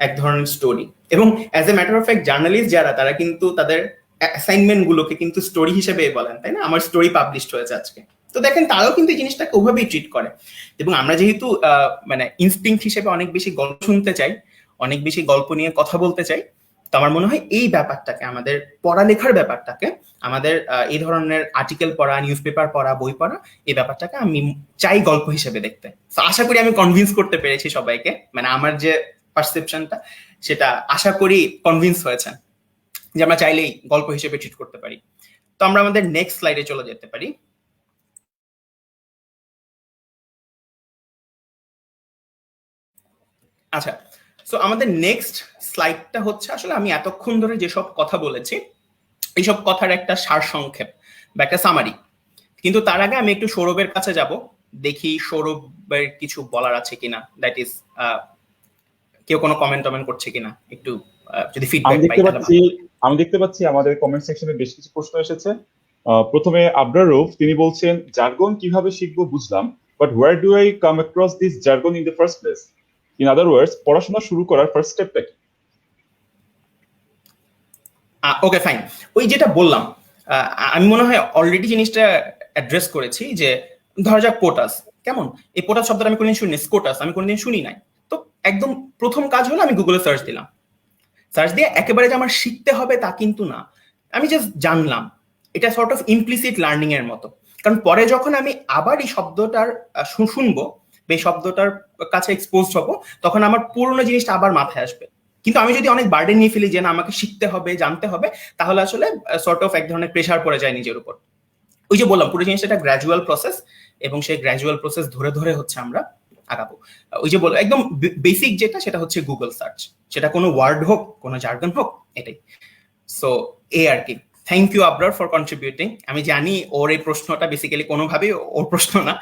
এক ধরনের স্টোরি। এবং as a matter of fact journalist যারা, তারা কিন্তু তাদের অ্যাসাইনমেন্ট গুলোকে কিন্তু স্টোরি হিসেবে বলেন, তাই না? আমার স্টোরি পাবলিশড হয়েছে আজকে। তো দেখেন তারাও কিন্তু এই জিনিসটাকে ওভাবেই ট্রিট করে। এবং আমরা যেহেতু মানে ইনস্টিংক্ট হিসেবে অনেক বেশি গল্প শুনতে চাই, অনেক বেশি গল্প নিয়ে কথা বলতে চাই, তো আমার মনে হয় এই ব্যাপারটাকে, আমাদের পড়ালেখার ব্যাপারটাকে, আমাদের এই ধরনের আর্টিকেল পড়া, নিউজ পেপার পড়া, বই পড়া, এই ব্যাপারটাকে আমি চাই গল্প হিসেবে দেখতে। তো আশা করি আমি কনভিন্স করতে পেরেছি সবাইকে, মানে আমার যে পারসেপশনটা সেটা আশা করি কনভিন্স হয়েছে যে আমরা চাইলেই গল্প হিসেবে ট্রিট করতে পারি। তো আমরা আমাদের নেক্সট স্লাইডে চলে যেতে পারি। আচ্ছা, সো আমাদের নেক্সট স্লাইডটা হচ্ছে আসলে আমি এতক্ষণ ধরে যেসব কথা বলেছি এইসব কথার একটা সারসংক্ষেপ বা একটা সামারি। কিন্তু তার আগে আমি একটু সৌরভের কাছে যাব, দেখি সৌরভের কিছু বলার আছে কিনা, দ্যাট ইজ কেউ কোনো কমেন্ট টমেন্ট করছে কিনা, একটু যদি আমি ফিডব্যাক পাই দেখতে তাহলে পাচ্ছি ভালো। আমি দেখতে পাচ্ছি আমাদের কমেন্ট সেকশনে বেশ কিছু প্রশ্ন এসেছে। প্রথমে আবরার রউফ, তিনি বলছেন জার্গন কিভাবে শিখবো বুঝলাম, but where do I come across this jargon in the first place? In other words, পড়াশোনা শুরু করার ফার্স্ট স্টেপটা কি? Okay fine. ওই যেটা বললাম, আমি মনে হয় অলরেডি জিনিসটা অ্যাড্রেস করেছি, যে ধরা যাক পোটাস, কেমন, এই পোটাস শব্দটা আমি কোনদিন শুনি, স্কোটাস আমি কোনদিন শুনি নাই। তো একদম প্রথম কাজ হলো আমি গুগলে সার্চ দিলাম। সার্চ দিয়ে একেবারে যে আমার শিখতে হবে তা কিন্তু না, আমি জাস্ট জানলাম। এটা সর্ট অফ ইমপ্লিসিট লার্নিং এর মতো। কারণ পরে যখন আমি আবার এই শব্দটার শুনবো, এই শব্দটার কাছে এক্সপোজ হব, তখন আমার পুরোনো জিনিসটা আবার মাথায় আসবে। কিন্তু আমি যদি অনেক বার্ডেন নিয়ে ফেলি যে না আমাকে শিখতে হবে, জানতে হবে, তাহলে আসলে সর্ট অফ এক ধরনের প্রেশার পড়ে যায় নিজের উপর। ওই যে বললাম পুরো জিনিসটা একটা গ্র্যাজুয়াল প্রসেস, এবং সেই গ্র্যাজুয়াল প্রসেস ধরে ধরে হচ্ছে আমরা আগাবো। ওই যে বললাম একদম বেসিক যেটা, সেটা হচ্ছে গুগল সার্চ, সেটা কোনো ওয়ার্ড হোক, কোনো জার্গন হোক, এটাই। সো এই আর কি। Thank you Abrar for contributing. আমি জানি ওর এই প্রশ্নটা বেসিক্যালি কোনোভাবেই ওর প্রশ্ন না,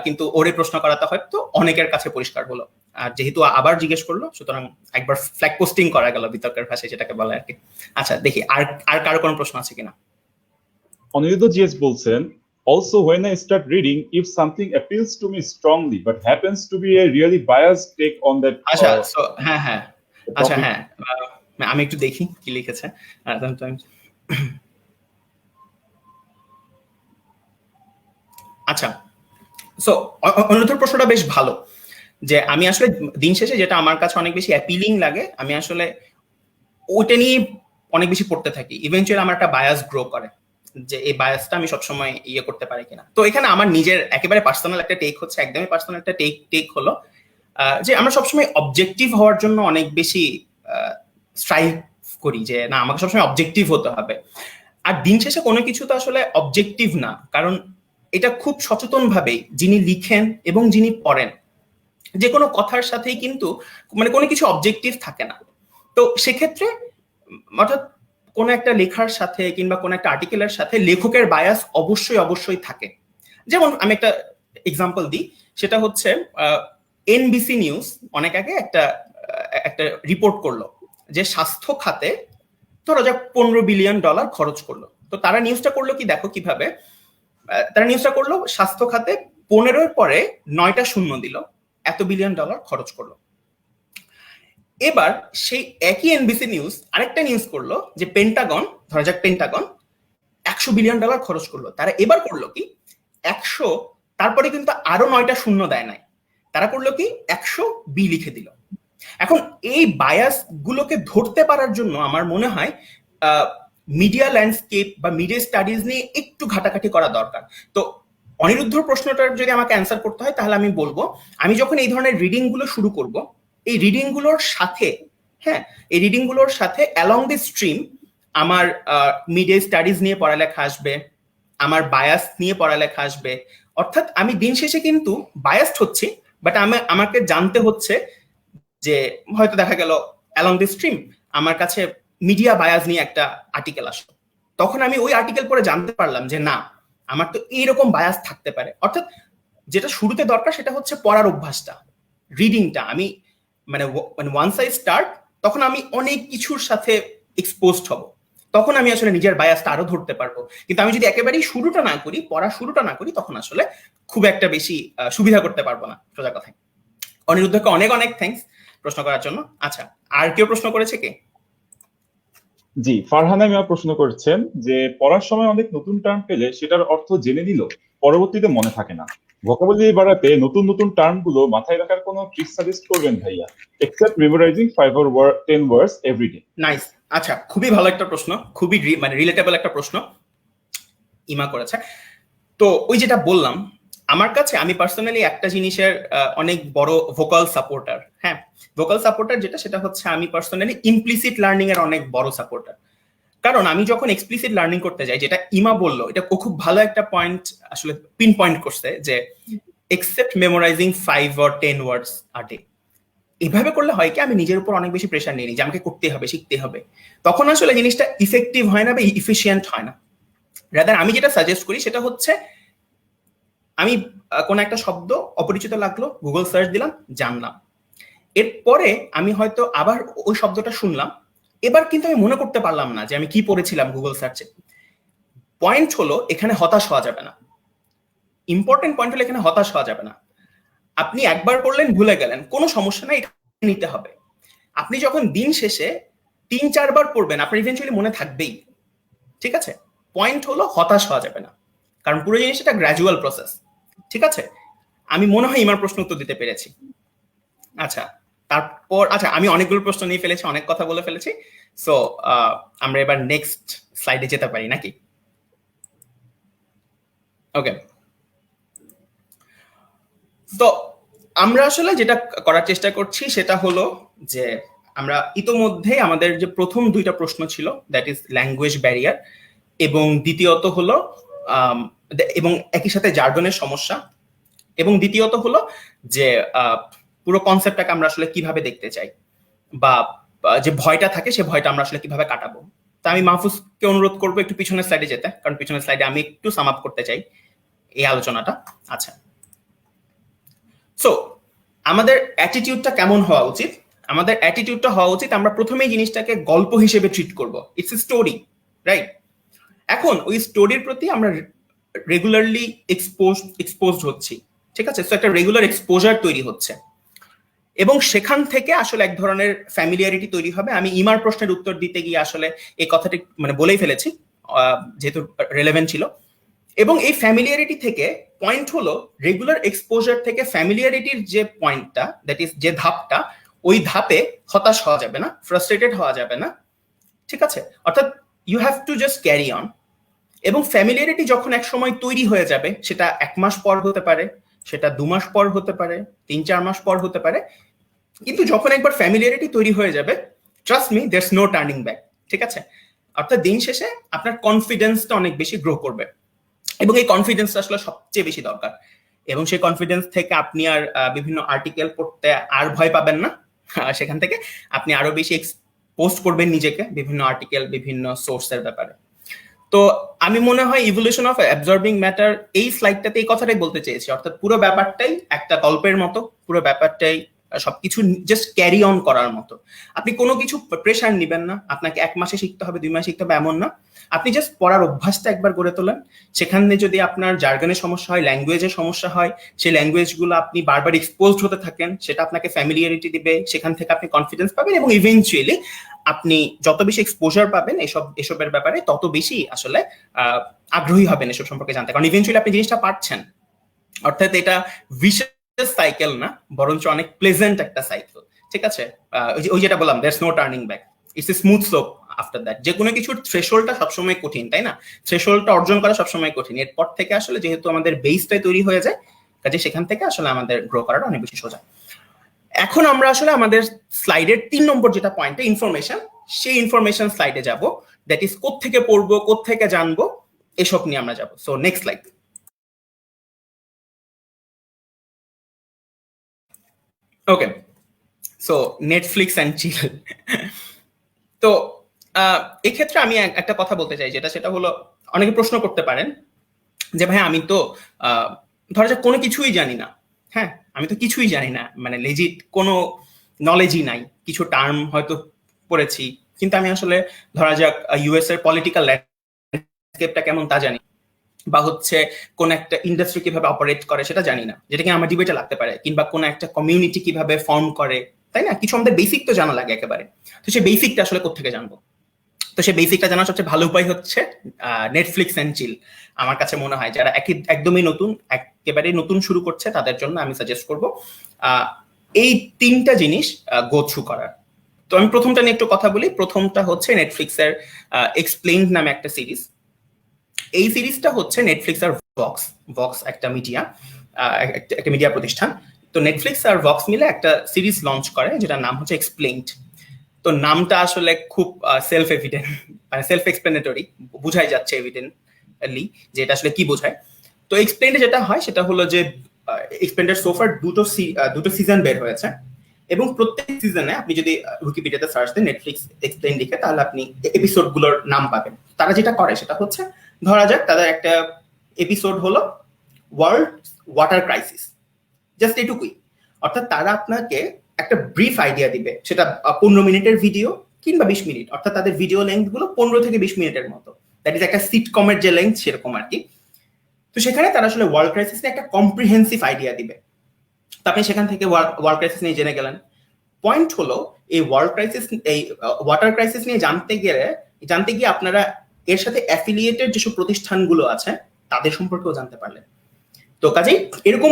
কিন্তু ওর এই প্রশ্ন করাতে হয়তো অনেকের কাছে পরিষ্কার হলো। আর যেহেতু আবার জিজ্ঞেস করলো, সুতরাং একবার ফ্ল্যাগ পোস্টিং করা গেল বিতর্কের ভাষায়, যেটাকে বলে আর কি। আচ্ছা দেখি আর আর কারো কোনো প্রশ্ন আছে কিনা। অনিরুদ্ধ জিএস বলছেন, also when I start reading, if something appeals to me strongly but happens to be a really biased take on that আচ্ছা সো হ্যাঁ হ্যাঁ, আচ্ছা topic. হ্যাঁ, আমি একটু দেখি কি লিখেছে। আচ্ছা, সো অনুরোধের প্রশ্নটা বেশ ভালো, যে আমি আসলে দিন শেষে যেটা আমার কাছে অনেক বেশি অ্যাপিলিং লাগে, আমি আসলে ওইটা নিয়ে অনেক বেশি পড়তে থাকি। ইভেনচুয়ালি আমার একটা বায়াস গ্রো করে, যে এই বায়াসটা আমি সবসময় ইয়ে করতে পারি কিনা। তো এখানে আমার নিজের একেবারে পার্সোনাল একটা টেক হচ্ছে, একদমই পার্সোনাল একটা টেক হলো যে আমরা সবসময় অবজেক্টিভ হওয়ার জন্য অনেক বেশি স্ট্রাইভ করি, যে না আমাকে সবসময় অবজেক্টিভ হতে হবে। আর দিন শেষে কোনো কিছু তো আসলে অবজেক্টিভ না, কারণ এটা খুব সচেতন ভাবে যিনি লিখেন এবং যিনি পড়েন, যে কোনো কথার সাথেই কিন্তু মানে কোনো কিছু অবজেক্টিভ থাকে না। তো সেক্ষেত্রে অর্থাৎ কোন একটা লেখার সাথে কিংবা কোন একটা আর্টিকেলের সাথে লেখকের বায়াস অবশ্যই অবশ্যই থাকে। যেমন আমি একটা এক্সাম্পল দিই, সেটা হচ্ছে এনবিসি নিউজ অনেক আগে একটা রিপোর্ট করলো যে স্বাস্থ্য খাতে ধরা যাক $15 বিলিয়ন খরচ করলো। তো তারা নিউজটা করলো কি, দেখো কিভাবে তারা নিউজটা করলো, স্বাস্থ্য খাতে 15-এর পরে 9টা শূন্য দিল, এত $1 বিলিয়ন খরচ করলো। এবার সেই একই এনবিসি নিউজ আরেকটা নিউজ করলো যে পেন্টাগন, ধরা যাক পেন্টাগন $100 বিলিয়ন খরচ করলো। তারা এবার করলো কি 100, তারপরে কিন্তু আরো 9টা শূন্য দেয় নাই, তারা করলো কি 100 বি লিখে দিল। এখন এই বায়াস গুলোকে ধরতে পারার জন্য আমার মনে হয় মিডিয়া ল্যান্ডস্কেপ বা মিডিয়া স্টাডিজ নিয়ে একটু ঘাটাঘাটি করা দরকার। তো অনিরুদ্ধর প্রশ্নটার যদি আমাকে অ্যান্সার করতে হয় তাহলে আমি বলবো, আমি যখন এই ধরনের রিডিং গুলো শুরু করব, এই রিডিং গুলোর সাথে, হ্যাঁ, এই রিডিং গুলোর সাথে অ্যালং দি স্ট্রিম আমার মিডিয়া স্টাডিজ নিয়ে পড়ালেখা আসবে, আমার বায়াস নিয়ে পড়ালেখা আসবে। অর্থাৎ আমি দিন শেষে কিন্তু বায়াসড হচ্ছি, বাট আমাকে জানতে হচ্ছে যে হয়তো দেখা গেল অ্যালং দি স্ট্রিম আমার কাছে মিডিয়া বায়াস নিয়ে একটা আর্টিকেল আসলো, তখন আমি ওই আর্টিকেল পড়ে জানতে পারলাম যে না, আমার তো এইরকম বায়াস থাকতে পারে। অর্থাৎ যেটা শুরুতে দরকার সেটা হচ্ছে পড়ার অভ্যাসটা, রিডিংটা। আমি মানে ওয়ান্স আই স্টার্ট, তখন আমি অনেক কিছুর সাথে এক্সপোজড হব, তখন আমি আসলে নিজের বায়াসটা আরো ধরতে পারবো। কিন্তু আমি যদি একেবারেই শুরুটা না করি, পড়া শুরুটা না করি, তখন আসলে খুব একটা বেশি সুবিধা করতে পারবো না, সোজা কথায়। অনিরুদ্ধকে অনেক অনেক থ্যাঙ্কস প্রশ্ন করার জন্য। আচ্ছা, আর কেউ প্রশ্ন করেছে কে? জি, ফারহানা মিয়া প্রশ্ন করছেন যে পড়ার সময় অনেক নতুন টার্ম পেলে সেটার অর্থ জেনে নিল পরবর্তীতে মনে থাকে না, ভোকাবুলারি বাড়াতে নতুন নতুন টার্ম গুলো মাথায় রাখার কোনো ট্রিক সাজেস্ট করবেন ভাইয়া, except memorising 5 or 10 words every day. Nice. আচ্ছা, খুবই ভালো একটা প্রশ্ন, খুবই মানে রিলেটেবল একটা প্রশ্ন ইমা করেছে। তো ওই যেটা বললাম, আমার কাছে, আমি পার্সোনালি একটা জিনিসের অনেক বড় ভোকাল সাপোর্টার। হ্যাঁ, ভোকাল সাপোর্টার যেটা, সেটা হচ্ছে আমি পার্সোনালি ইমপ্লিসিট লার্নিং এর অনেক বড় সাপোর্টার। কারণ আমি যখন এক্সপ্লিসিট লার্নিং করতে যাই, যেটা ইমা বললো, এটা খুব ভালো একটা পয়েন্ট আসলে পিন পয়েন্ট করছে, যে except memorising 5 or 10 words a day. এভাবে করলে হয় কি, আমি নিজের উপর অনেক বেশি প্রেশার নিয়ে নিই যে আমাকে করতে হবে, শিখতে হবে। তখন আসলে জিনিসটা ইফেক্টিভ হয় না বা ইফিসিয়েন্ট হয় না। রাদার আমি যেটা সাজেস্ট করি সেটা হচ্ছে, আমি কোন একটা শব্দ অপরিচিত লাগলো, গুগল সার্চ দিলাম, জানলাম, এরপরে আমি হয়তো আবার ওই শব্দটা শুনলাম, এবার কিন্তু আমি মনে করতে পারলাম না যে আমি কি পড়েছিলাম গুগল সার্চে। পয়েন্ট হলো এখানে হতাশ হওয়া যাবে না, ইম্পর্টেন্ট পয়েন্ট হলো এখানে হতাশ হওয়া যাবে না। আপনি একবার পড়লেন, ভুলে গেলেন, কোনো সমস্যা নাই, এটা নিতে হবে। আপনি যখন দিন শেষে 3-4 বার পড়বেন, আপনার ইভেন্চুয়ালি মনে থাকবেই। ঠিক আছে, পয়েন্ট হলো হতাশ হওয়া যাবে না, কারণ পুরো জিনিসটা গ্র্যাজুয়াল প্রসেস। ঠিক আছে, আমি মনে হয় ইমার প্রশ্ন উত্তর দিতে পেরেছি। আচ্ছা, তারপর আচ্ছা, আমি অনেকগুলো প্রশ্ন নিয়ে ফেলেছি, অনেক কথা বলে ফেলেছি। সো আমরা এবার নেক্সট স্লাইডে যেতে পারি নাকি? ওকে, তো আমরা আসলে যেটা করার চেষ্টা করছি সেটা হলো যে আমরা ইতোমধ্যে আমাদের যে প্রথম 2টা প্রশ্ন ছিল, দ্যাট ইজ ল্যাঙ্গুয়েজ ব্যারিয়ার, এবং দ্বিতীয়ত হলো এবং একই সাথে জার্গনের সমস্যা, এবং দ্বিতীয়ত হলো যে পুরো কনসেপ্টটাকে আমরা আসলে কিভাবে দেখতে চাই, বা যে ভয়টা থাকে সে ভয়টা আমরা আসলে কিভাবে কাটাবো। তা আমি মাহফুজকে অনুরোধ করবো একটু পিছনের স্লাইডে যেতে, কারণ পিছনের স্লাইডে আমি একটু সাম আপ করতে চাই এই আলোচনাটা। আচ্ছা, সো আমাদের অ্যাটিটিউডটা কেমন হওয়া উচিত? আমাদের অ্যাটিটিউডটা হওয়া উচিত, আমরা প্রথমেই জিনিসটাকে গল্প হিসেবে ট্রিট করব, ইটস এ স্টোরি, রাইট? এখন ওই স্টোরির প্রতি আমরা রেগুলারলি এক্সপোজড হচ্ছি, ঠিক আছে? সো একটা রেগুলার এক্সপোজার তৈরি হচ্ছে, এবং সেখান থেকে আসলে এক ধরনের ফ্যামিলিয়ারিটি তৈরি হবে। আমি ইমার প্রশ্নের উত্তর দিতে গিয়ে আসলে এই কথাটি মানে বলেই ফেলেছি, যেহেতু রেলেভেন্ট ছিল। এবং এই ফ্যামিলিয়ারিটি থেকে পয়েন্ট হলো, রেগুলার এক্সপোজার থেকে ফ্যামিলিয়ারিটির যে পয়েন্টটা, দ্যাট ইজ যে ধাপটা, ওই ধাপে হতাশ হওয়া যাবে না, ফ্রাস্ট্রেটেড হওয়া যাবে না। ঠিক আছে, অর্থাৎ you have to just carry on. এবং ফ্যামিলিয়ারিটি যখন এক সময় তৈরি হয়ে যাবে, সেটা 1 মাস পর হতে পারে, সেটা 2 মাস পর হতে পারে, 3-4 মাস পর হতে পারে, কিন্তু যখন একবার ফ্যামিলিয়ারিটি তৈরি হয়ে যাবে, trust me, there's no turning back. ঠিক আছে, অর্থাৎ দিন শেষে আপনার কনফিডেন্সটা অনেক বেশি গ্রো করবে, এবং এই কনফিডেন্সটা আসলে সবচেয়ে বেশি দরকার। এবং সেই কনফিডেন্স থেকে আপনি আর বিভিন্ন আর্টিকেল পড়তে আর ভয় পাবেন না, সেখান থেকে আপনি আরো বেশি পোস্ট করবেন নিজেকে বিভিন্ন আর্টিকেল, বিভিন্ন সোর্সের ব্যাপারে। তো আমি মনে হয় ইভলিউশন অফ অ্যাবজর্বিং ম্যাটার এই স্লাইডটাতে এই কথাটাই বলতে চেয়েছি, অর্থাৎ পুরো ব্যাপারটাই একটা গল্পের মতো, পুরো ব্যাপারটাই সবকিছু জাস্ট ক্যারি অন করার মতো। আপনি কোনো কিছু প্রেশার নিবেন না, আপনাকে 1 মাসে শিখতে হবে 2 মাসে শিখতে হবে এমন না। আপনি জাস্ট পড়ার অভ্যাসটা একবার গড়ে তোলেন। সেখানে যদি আপনার জার্গনের সমস্যা হয়, ল্যাঙ্গুয়েজের সমস্যা হয়, সেই ল্যাঙ্গুয়েজগুলো আপনি বারবার এক্সপোজড হতে থাকেন, সেটা আপনাকে ফ্যামিলিয়ারিটি দিবে, সেখান থেকে আপনি কনফিডেন্স পাবেন এবং ইভেনচুয়ালি আপনি যত বেশি এক্সপোজার পাবেন এসবের ব্যাপারে তত বেশি আসলে আগ্রহী হবেন এসব সম্পর্কে জানতে, কারণ ইভেনচুয়ালি আপনি জিনিসটা পারছেন। অর্থাৎ এটা ভিশাস সাইকেল না, বরঞ্চ অনেক প্লেজেন্ট একটা সাইকেল। ঠিক আছে, ওই যেটা বললাম, there's no turning back, it's a smooth slope after that. যে কোনো কিছুর থ্রেশহোল্ডটা সবসময় কঠিন, তাই না? থ্রেশহোল্ডটা অর্জন করা সবসময় কঠিন। এরপর থেকে আসলে যেহেতু আমাদের বেসটাই তৈরি হয়ে যায়, কাজে সেখান থেকে আসলে আমাদের গ্রো করাটা অনেক বেশি সোজা। এখন আমরা আসলে আমাদের স্লাইডের 3 নম্বর যেটা পয়েন্টে ইনফরমেশন, সেই ইনফরমেশন স্লাইডে যাব, দ্যাট ইজ কোত্থেকে পড়বো, কোত্থেকে জানবো, এসব নিয়ে আমরা যাব। So next slide. Okay, so Netflix and chill. তো এক্ষেত্রে আমি একটা কথা বলতে চাই, সেটা হলো, অনেকে প্রশ্ন করতে পারেন যে ভাই আমি তো ধরা যাক কোনো কিছুই জানি না, হ্যাঁ আমি তো কিছুই জানি না, মানে লেজিট কোনো নলেজই নাই, কিছু টার্ম হয়তো পড়েছি কিন্তু আমি আসলে ধরা যাক ইউএস এর পলিটিক্যাল ল্যান্ডস্কেপটা কেমন তা জানি, বা হচ্ছে কোন একটা ইন্ডাস্ট্রি কিভাবে অপারেট করে সেটা জানি না, যেটা কি আমার ডিবেটে লাগতে পারে, কিংবা কোন একটা কমিউনিটি কিভাবে ফর্ম করে, তাই না? কিছু আমাদের বেসিক তো জানা লাগে একেবারে। তো সেই বেসিকটা আসলে কোত্থেকে জানবো? তো সেই বেসিকটা জানার সবচেয়ে ভালো উপায় হচ্ছে নেটফ্লিক্স এন্ড চিল। আমার কাছে মনে হয় যারা একদমই নতুন, একেবারে নতুন শুরু করছে তাদের জন্য আমি সাজেস্ট করব এই 3টা জিনিস গো থ্রু করার। তো আমি প্রথমটা নিয়ে একটু কথা বলি। প্রথমটা হচ্ছে নেটফ্লিক্সের এক্সপ্লেইনড নামে একটা সিরিজ। এই সিরিজটা হচ্ছে নেটফ্লিক্স আর ভক্স একটা মিডিয়া, একটা মিডিয়া প্রতিষ্ঠান। তো নেটফ্লিক্স আর ভক্স মিলে একটা সিরিজ লঞ্চ করে যেটার নাম হচ্ছে এক্সপ্লেইনড। তো নামটা আসলে খুব সেলফ এভিডেন্ট, মানে সেলফ এক্সপ্লেনেটরি, বুঝাই যাচ্ছে এভিডেন্টলি যে এটা আসলে কি বোঝায়। তো এক্সপ্লেইনড যেটা হয় সেটা হলো যে এক্সপ্লেইন্ডের সোফার দুটো সিজন বের হয়েছে, এবং প্রত্যেক সিজনে আপনি যদি উইকিপিডিয়াতে সার্চ দেন নেটফ্লিক্স এক্সপ্লেইন লিখে, তাহলে আপনি এপিসোড গুলোর নাম পাবেন। তারা যেটা করে সেটা হচ্ছে, ধরা যাক তাদের একটা এপিসোড হলো ওয়ার্ল্ড ওয়াটার ক্রাইসিস, জাস্ট এটুকুই। অর্থাৎ তারা আপনাকে একটা ব্রিফ আইডিয়া দিবে, সেটা 15 মিনিটের ভিডিও কিংবা 20 মিনিট, অর্থাৎ তাদের ভিডিও লেন্থ গুলো 15 থেকে 20 মিনিটের মতো, দ্যাট ইজ একটা সিটকমের যে লেন্থ সেরকম আর কি। তো সেখানে তারা আসলে ওয়ার্ল্ড ক্রাইসিস নিয়ে একটা কম্প্রিহেন্সিভ আইডিয়া দিবে। তো আপনি সেখান থেকে ওয়ার্ল্ড ক্রাইসিস নিয়ে জেনে গেলেন। পয়েন্ট হলো, এই ওয়ার্ল্ড ক্রাইসিস, এই ওয়াটার ক্রাইসিস নিয়ে জানতে গিয়ে আপনারা এর সাথে অ্যাফিলিয়েটেড যেসব প্রতিষ্ঠানগুলো আছে তাদের সম্পর্কেও জানতে পারলেন। তো কাজেই এরকম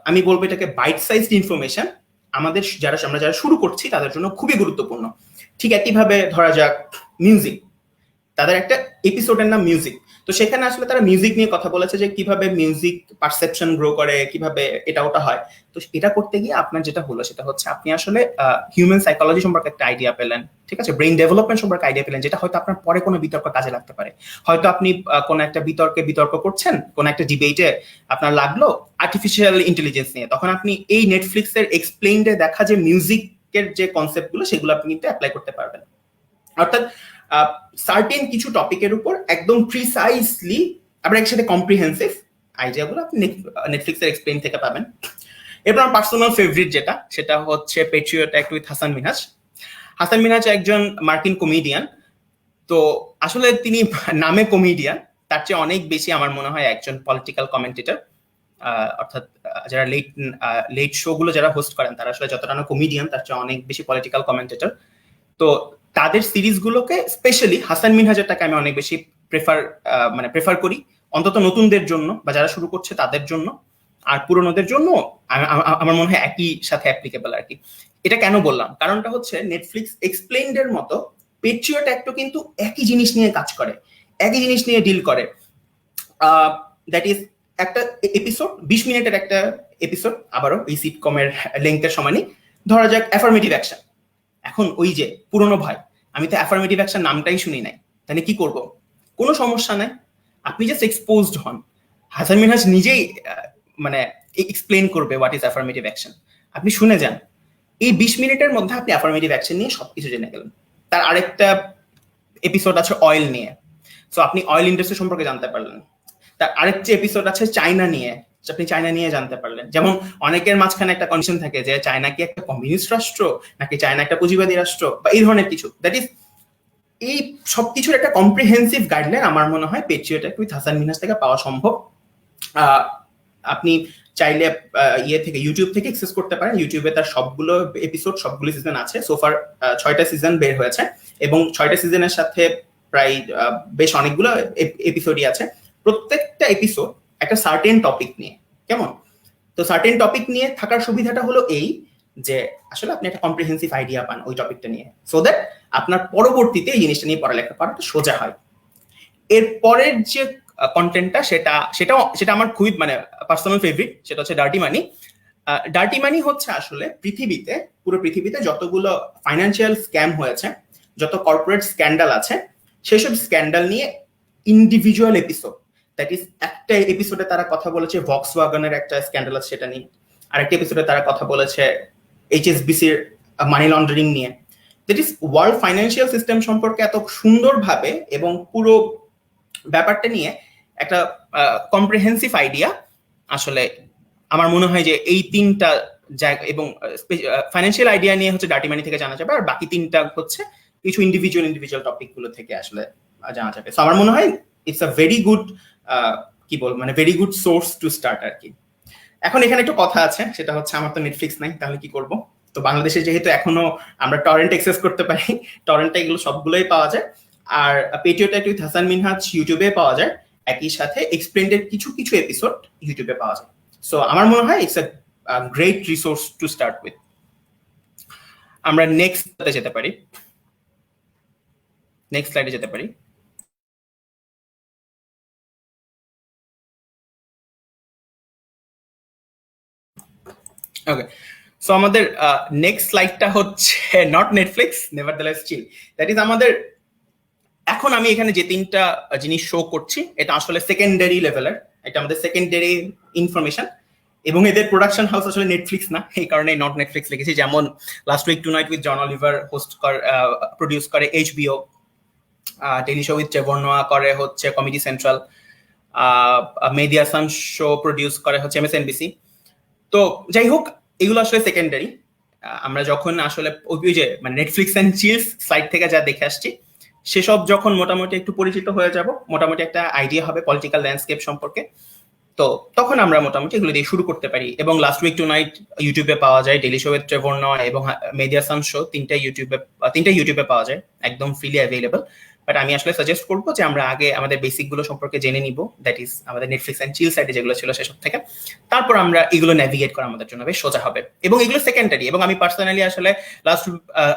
আমি বলবো এটাকে বাইট সাইজড ইনফরমেশন আমরা যারা শুরু করছি তাদের জন্য খুবই গুরুত্বপূর্ণ। ঠিক একইভাবে ধরা যাক মিউজিক, তাদের একটা এপিসোডের নাম মিউজিক। তো সেখানে আসলে তারা মিউজিক নিয়ে কথা বলেছে যে কিভাবে মিউজিক পারসেপশন গ্রো করে, কিভাবে এটা ওটা হয়। তো এটা করতে গিয়ে আপনার যেটা হলো সেটা হচ্ছে আপনি আসলে হিউম্যান সাইকোলজি সম্পর্কে একটা আইডিয়া পেলেন, ঠিক আছে, ব্রেইন ডেভেলপমেন্ট সম্পর্কে আইডিয়া পেলেন, যেটা হয়তো আপনার পরে কোনো বিতর্ক কাজে লাগতে পারে। হয়তো আপনি কোনো একটা বিতর্ক করছেন, কোনো একটা ডিবেটে আপনার লাগলো আর্টিফিশিয়াল ইন্টেলিজেন্স নিয়ে, তখন আপনি এই নেটফ্লিক্সের এক্সপ্লেইনডে দেখা যে মিউজিকের যে কনসেপ্টগুলো সেগুলো আপনি কিন্তু অ্যাপ্লাই করতে পারবেন। অর্থাৎ সার্টেন কিছু টপিকের উপর একদম প্রিসাইজলি আবার একসাথে কম্প্রিহেন্সিভ আইডিয়াগুলো আপনি নেটফ্লিক্সের এক্সপ্লেইন থেকে পাবেন। এরপর আমার পার্সোনাল ফেভারিট সেটা হচ্ছে patriot Act with Hasan Minhaj. Hasan Minhaj একজন মার্কিন কমেডিয়ান। তো আসলে তিনি নামে কমেডিয়ান, তার চেয়ে অনেক বেশি আমার মনে হয় একজন পলিটিক্যাল কমেন্টেটর। অর্থাৎ যারা লেট শো গুলো যারা হোস্ট করেন তারা আসলে যতটা না কমেডিয়ান, তার চেয়ে অনেক বেশি পলিটিক্যাল কমেন্টেটর। তো তাদের সিরিজগুলোকে, স্পেশালি হাসান মিনহাজেরটাকে আমি অনেক বেশি প্রেফার করি, অন্তত নতুনদের জন্য বা যারা শুরু করছে তাদের জন্য, আর পুরনোদের জন্য আমার মনে হয় একই সাথে অ্যাপ্লিকেবল আর কি। এটা কেন বললাম, কারণটা হচ্ছে নেটফ্লিক্স এক্সপ্লেইনড এর মতো পেট্রিয়ট অ্যাক্টও কিন্তু একই জিনিস নিয়ে কাজ করে, একই জিনিস নিয়ে ডিল করে। দ্যাট ইজ একটা এপিসোড 20 মিনিটের একটা এপিসোড, আবারও এই সিটকমের লেংথের সমানই। ধরা যাক অ্যাফার্মেটিভ অ্যাকশন। এখন ওই যে পুরনো ভাই, আমি তো অ্যাফার্মেটিভ অ্যাকশন নামটাই শুনি নাই, তাহলে কি করব? কোনো সমস্যা নাই, আপনি জাস্ট এক্সপোজড হন। হাসান মিনহাজ নিজেই এক্সপ্লেইন করবে হোয়াট ইজ অ্যাফার্মেটিভ অ্যাকশন, আপনি শুনে যান। এই 20 মিনিটের মধ্যে আপনি অ্যাফার্মেটিভ অ্যাকশন নিয়ে সবকিছু জেনে গেলেন। তার আরেকটা এপিসোড আছে অয়েল নিয়ে, সো আপনি অয়েল ইন্ডাস্ট্রি সম্পর্কে জানতে পারলেন। তার আরেকটা এপিসোড আছে চায়না নিয়ে, আপনি চায়না নিয়ে জানতে পারলেন। যেমন অনেকের মাঝখানে একটা কন্ডিশন থাকে যে চায়না কি একটা কমিউনিস্ট রাষ্ট্র নাকি চায়না একটা পুঁজিবাদী রাষ্ট্র বা এই ধরনের কিছু, দ্যাট ইজ এই সবকিছুর একটা কম্প্রিহেন্সিভ গাইডলাইন আমার মনে হয় patriot Act with Hasan Minhaj থেকে পাওয়া সম্ভব। আপনি চাইলে ইয়ে থেকে ইউটিউব থেকে অ্যাক্সেস করতে পারেন। ইউটিউবে তার সবগুলো এপিসোড সবগুলো সিজন আছে। সোফার 6টা সিজন বের হয়েছে এবং 6টা সিজনের সাথে প্রায় বেশ অনেকগুলো এপিসোডই আছে। প্রত্যেকটা এপিসোড একটা সার্টেন টপিক নিয়ে, কেমন? তো সার্টেন টপিক নিয়ে থাকার সুবিধাটা হলো এই যে আসলে আপনি একটা কম্প্রিহেন্সিভ আইডিয়া পান ওই টপিকটা নিয়ে, সো দ্যাট আপনার পরবর্তীতে এই জিনিসটা নিয়ে পড়ালেখা করাটা সোজা হয়। এর পরের যে কন্টেন্টটা সেটা আমার খুবই মানে পার্সোনাল ফেভারিট, সেটা হচ্ছে ডার্টি মানি। ডার্টি মানি হচ্ছে আসলে পুরো পৃথিবীতে যতগুলো ফাইন্যান্সিয়াল স্ক্যাম হয়েছে, যত কর্পোরেট স্ক্যান্ডাল আছে, সেসব স্ক্যান্ডাল নিয়ে ইন্ডিভিজুয়াল এপিসোড, দ্যাট ইজ একটা এপিসোডে তারা কথা বলেছে ভক্সওয়াগনের একটা স্ক্যান্ডাল আছে সেটা নিয়ে, আরেকটা এপিসোডে তারা কথা বলেছে এইচএসবিসির মানি লন্ডারিং নিয়ে। That is world financial system সম্পর্কে এত সুন্দরভাবে এবং পুরো ব্যাপারটা নিয়ে একটা কম্প্রিহেন্সিভ আইডিয়া আসলে আমার মনে হয় যে এই তিনটা জায়গা এবং ফাইন্যান্সিয়াল আইডিয়া নিয়ে হচ্ছে ডার্টি মানি থেকে জানা যাবে, আর বাকি তিনটা হচ্ছে কিছু ইন্ডিভিজুয়াল টপিক গুলো থেকে আসলে জানা যাবে। সো আমার মনে হয় ইটস আ ভেরি গুড কি বল মানে very good source to start আর কি। এখন এখানে একটু কথা আছে, সেটা হচ্ছে আমার তো নেটফ্লিক্স নাই, তাহলে কি করব? তো বাংলাদেশে যেহেতু এখনো আমরা টরেন্ট অ্যাক্সেস করতে পারি, টরেন্টে এগুলো সবগুলোই পাওয়া যায়। আর Patriot Act with Hasan Minhaj ইউটিউবে পাওয়া যায়, একই সাথে এক্সপ্লেন্ডের কিছু কিছু এপিসোড ইউটিউবে পাওয়া যায়। সো আমার মনে হয় it's a great resource to start with. আমরা নেক্সট যেতে পারি, নেক্সট স্লাইডে যেতে পারি। ওকে, সো আমাদের নেক্সট স্লাইডটা হচ্ছে not Netflix nevertheless chill, that is আমাদের এখন আমি এখানে যে তিনটা জিনিস শো করছি এটা আসলে সেকেন্ডারি লেভেলের, এটা আমাদের সেকেন্ডারি ইনফরমেশন, এবং এদের প্রোডাকশন হাউস আসলে নেটফ্লিক্স না, এই কারণে নট নেটফ্লিক্স লিখেছি। যেমন last week tonight with John Oliver produce করে HBO, daily show with Trevor Noah করে হচ্ছে comedy central, Mehdi Hasan show produce করে হচ্ছে এমএসএনবিসি। তো যাই হোক, এগুলো আসলে সেকেন্ডারি। আমরা যখন আসলে ওই যে মানে নেটফ্লিক্স এন্ড চিলস সাইট থেকে যা দেখে আসছি, সেসব যখন মোটামুটি একটু পরিচিত হয়ে যাব, মোটামুটি একটা আইডিয়া হবে পলিটিক্যাল ল্যান্ডস্কেপ সম্পর্কে, তো তখন আমরা মোটামুটি এগুলো দিয়ে শুরু করতে পারি। এবং লাস্ট উইক টু নাইট ইউটিউবে পাওয়া যায়, ডেইলি শো উইথ ট্রেভর নোয়া এবং মেহেদী হাসান শো তিনটা ইউটিউবে পাওয়া যায়, একদম ফ্রিলি অ্যাভেলেবল। বাট আমি আসলে সাজেস্ট করবো যে আমরা আগে আমাদের বেসিক গুলো সম্পর্কে জেনে নিব, দ্যাট ইজ আমাদের নেটফ্লিক্স এন্ড চিল সাইটে যেগুলো ছিল সেসব থেকে, তারপর আমরা এগুলো ন্যাভিগেট করা আমাদের জন্য বেশ সোজা হবে। এবং এগুলো সেকেন্ডারি, এবং আমি পার্সোনালি আসলে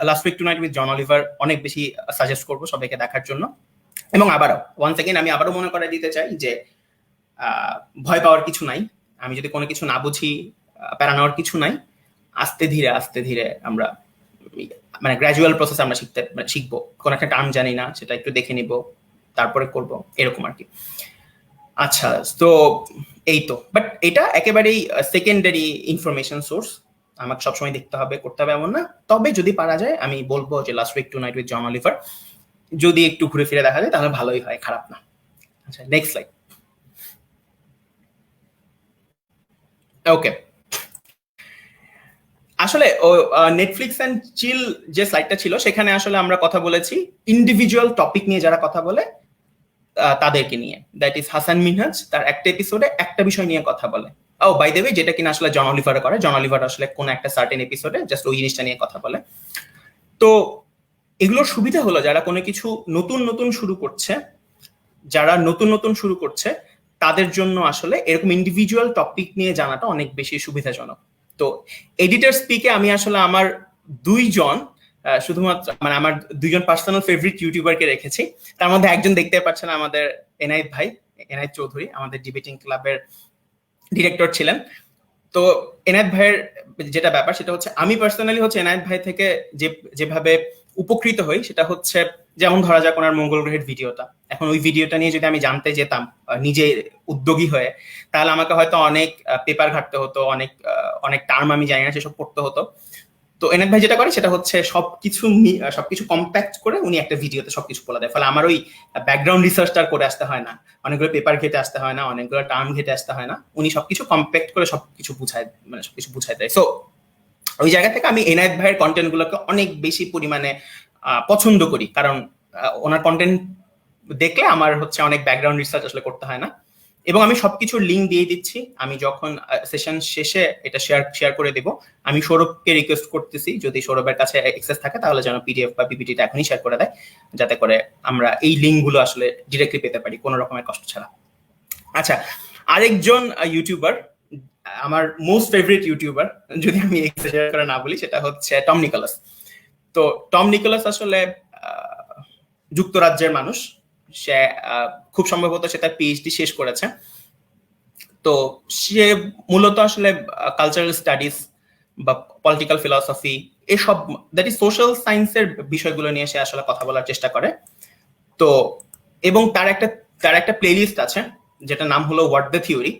Last Week Tonight with John Oliver অনেক বেশি সাজেস্ট করবো সবাইকে দেখার জন্য। এবং আবারও ওয়ান্স এগেইন আমি আবারও মনে করে দিতে চাই যে ভয় পাওয়ার কিছু নাই, আমি যদি কোনো কিছু না বুঝি প্যারা নেওয়ার কিছু নাই, আস্তে ধীরে আমরা মানে গ্র্যাজুয়াল প্রসেস আমরা শিখবো। কোন একটা টার্ম জানি না, সেটা একটু দেখে নিব, তারপরে করব, এরকম আর কি। আচ্ছা, তো এই তো, বাট এটা একেবারেই সেকেন্ডারি ইনফরমেশন সোর্স, আমাকে সবসময় দেখতে হবে করতে হবে এমন না। তবে যদি পারা যায় আমি বলবো যে Last Week Tonight with John Oliver যদি একটু ঘুরে ফিরে দেখা যায় তাহলে ভালোই হয়, খারাপ না। আচ্ছা, নেক্সট স্লাইড। ওকে, আসলে নেটফ্লিক্স এন্ড চিল যে সাইটটা ছিল সেখানে আসলে আমরা কথা বলেছি ইন্ডিভিজুয়াল টপিক নিয়ে, যারা কথা বলে তাদেরকে নিয়ে, দ্যাট ইজ হাসান মিনহাজ তার একটা এপিসোডে একটা বিষয় নিয়ে কথা বলে। ও বাই দ্য ওয়ে, যেটা কিনা আসলে জন অলিভার করে, জন অলিভার আসলে কোন একটা সার্টেন এপিসোডে জাস্ট ওই জিনিসটা নিয়ে কথা বলে। তো এগুলোর সুবিধা হলো যারা কোনো কিছু নতুন শুরু করছে, তাদের জন্য আসলে এরকম ইন্ডিভিজুয়াল টপিক নিয়ে জানাটা অনেক বেশি সুবিধাজনক। তো এডিটর স্পিকে আমি আসলে আমার শুধুমাত্র মানে আমার দুইজন পার্সোনাল ফেভারিট ইউটিউবারকে রেখেছি। তার মধ্যে একজন দেখতে পাচ্ছেন আমাদের এনায়েত চৌধুরী, আমাদের ডিবেটিং ক্লাবের ডিরেক্টর ছিলেন। তো এনায়েত ভাইয়ের যেটা ব্যাপার সেটা হচ্ছে আমি পার্সোনালি হচ্ছে এনায়েত ভাই থেকে যেভাবে উপকৃত হই সেটা হচ্ছে, যেমন ধরা যাক ওনার মঙ্গল গ্রহের ভিডিওটা, এখন ওই ভিডিওটা নিয়ে যদি আমি জানতে যেতাম নিজে উদ্যোগী হয়ে, তাহলে আমাকে হয়তো অনেক পেপার ঘাটতে হতো, অনেক টার্ম আমি জানি না সেসব পড়তে হতো। তো এনায়েত ভাই যেটা করে সেটা হচ্ছে সবকিছু কম্প্যাক্ট করে উনি একটা ভিডিওতে সবকিছু বলে দেয়, ফলে আমার ওই ব্যাকগ্রাউন্ড রিসার্চটা করে আসতে হয় না, অনেকগুলো পেপার ঘেটে আসতে হয় না, অনেকগুলো টার্ম ঘেটে আসতে হয় না, উনি সবকিছু কম্প্যাক্ট করে সবকিছু বুঝায় দেয়। সো ওই জায়গা থেকে আমি এনায়েত ভাইয়ের কন্টেন্ট গুলোকে অনেক বেশি পরিমাণে পছন্দ করি, কারণ ওনার কন্টেন্ট দেখলে আমার হচ্ছে অনেক ব্যাকগ্রাউন্ড রিসার্চ আসলে করতে হয় না, এবং আমি সবকিছুর লিঙ্ক দিয়ে দিচ্ছি। আমি যখন সেশন শেষে এটা শেয়ার করে দেব, আমি সৌরভকে রিকোয়েস্ট করতেছি যদি সৌরভের কাছে অ্যাক্সেস থাকে তাহলে যেন পিডিএফ বা পিপিটিটা এখনই শেয়ার করে দেয়, যাতে করে আমরা এই লিঙ্কগুলো আসলে ডিরেক্টলি পেতে পারি কোনো রকমের কষ্ট ছাড়া। আচ্ছা, আরেকজন ইউটিউবার, আমার মোস্ট ফেভারিট ইউটিউবার যদি আমি শেয়ার করে না বলি, সেটা হচ্ছে টম নিকোলাস। তো টম নিকোলাস আসলে যুক্তরাজ্যের মানুষ, সে খুব সম্ভবত সে তার পিএইচডি শেষ করেছে। তো সে মূলত আসলে কালচারাল স্টাডিজ বা পলিটিক্যাল ফিলসফি এসব, দ্যাট ইজ সোশ্যাল সায়েন্সের বিষয়গুলো নিয়ে সে আসলে কথা বলার চেষ্টা করে। তো এবং তার একটা প্লেলিস্ট আছে যেটা নাম হলো হোয়াট দ্য থিওরি।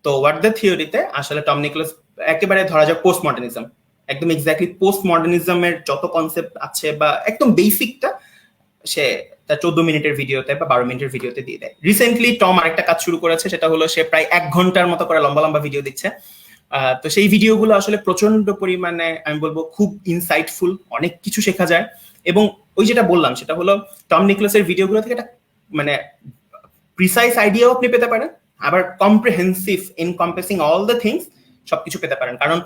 তো হোয়াট দ্য থিওরিতে আসলে টম নিকোলাস একেবারে ধরা যাক পোস্ট মডার্নিজম, একদম এক্স্যাক্টলি পোস্ট মডার্নিজমের যত কনসেপ্ট আছে বা একদম বেসিকটা সে তার 14 মিনিটের ভিডিওতে বা 12 মিনিটের ভিডিওতে দিয়ে দেয়। রিসেন্টলি টম আরেকটা কাজ শুরু করেছে, সেটা হলো সে প্রায় 1 ঘন্টার মতো করে লম্বা লম্বা ভিডিও দিচ্ছে। তো সেই ভিডিওগুলো আসলে প্রচন্ড পরিমাণে আমি বলবো খুব ইনসাইটফুল, অনেক কিছু শেখা যায়। এবং ওই যেটা বললাম সেটা হলো টম নিকোলাসের ভিডিওগুলো থেকে একটা মানে প্রিসাইজ আইডিয়াও আপনি পেতে পারেন, আবার comprehensive encompassing all the things সবকিছু পেতে পারেন। কারণ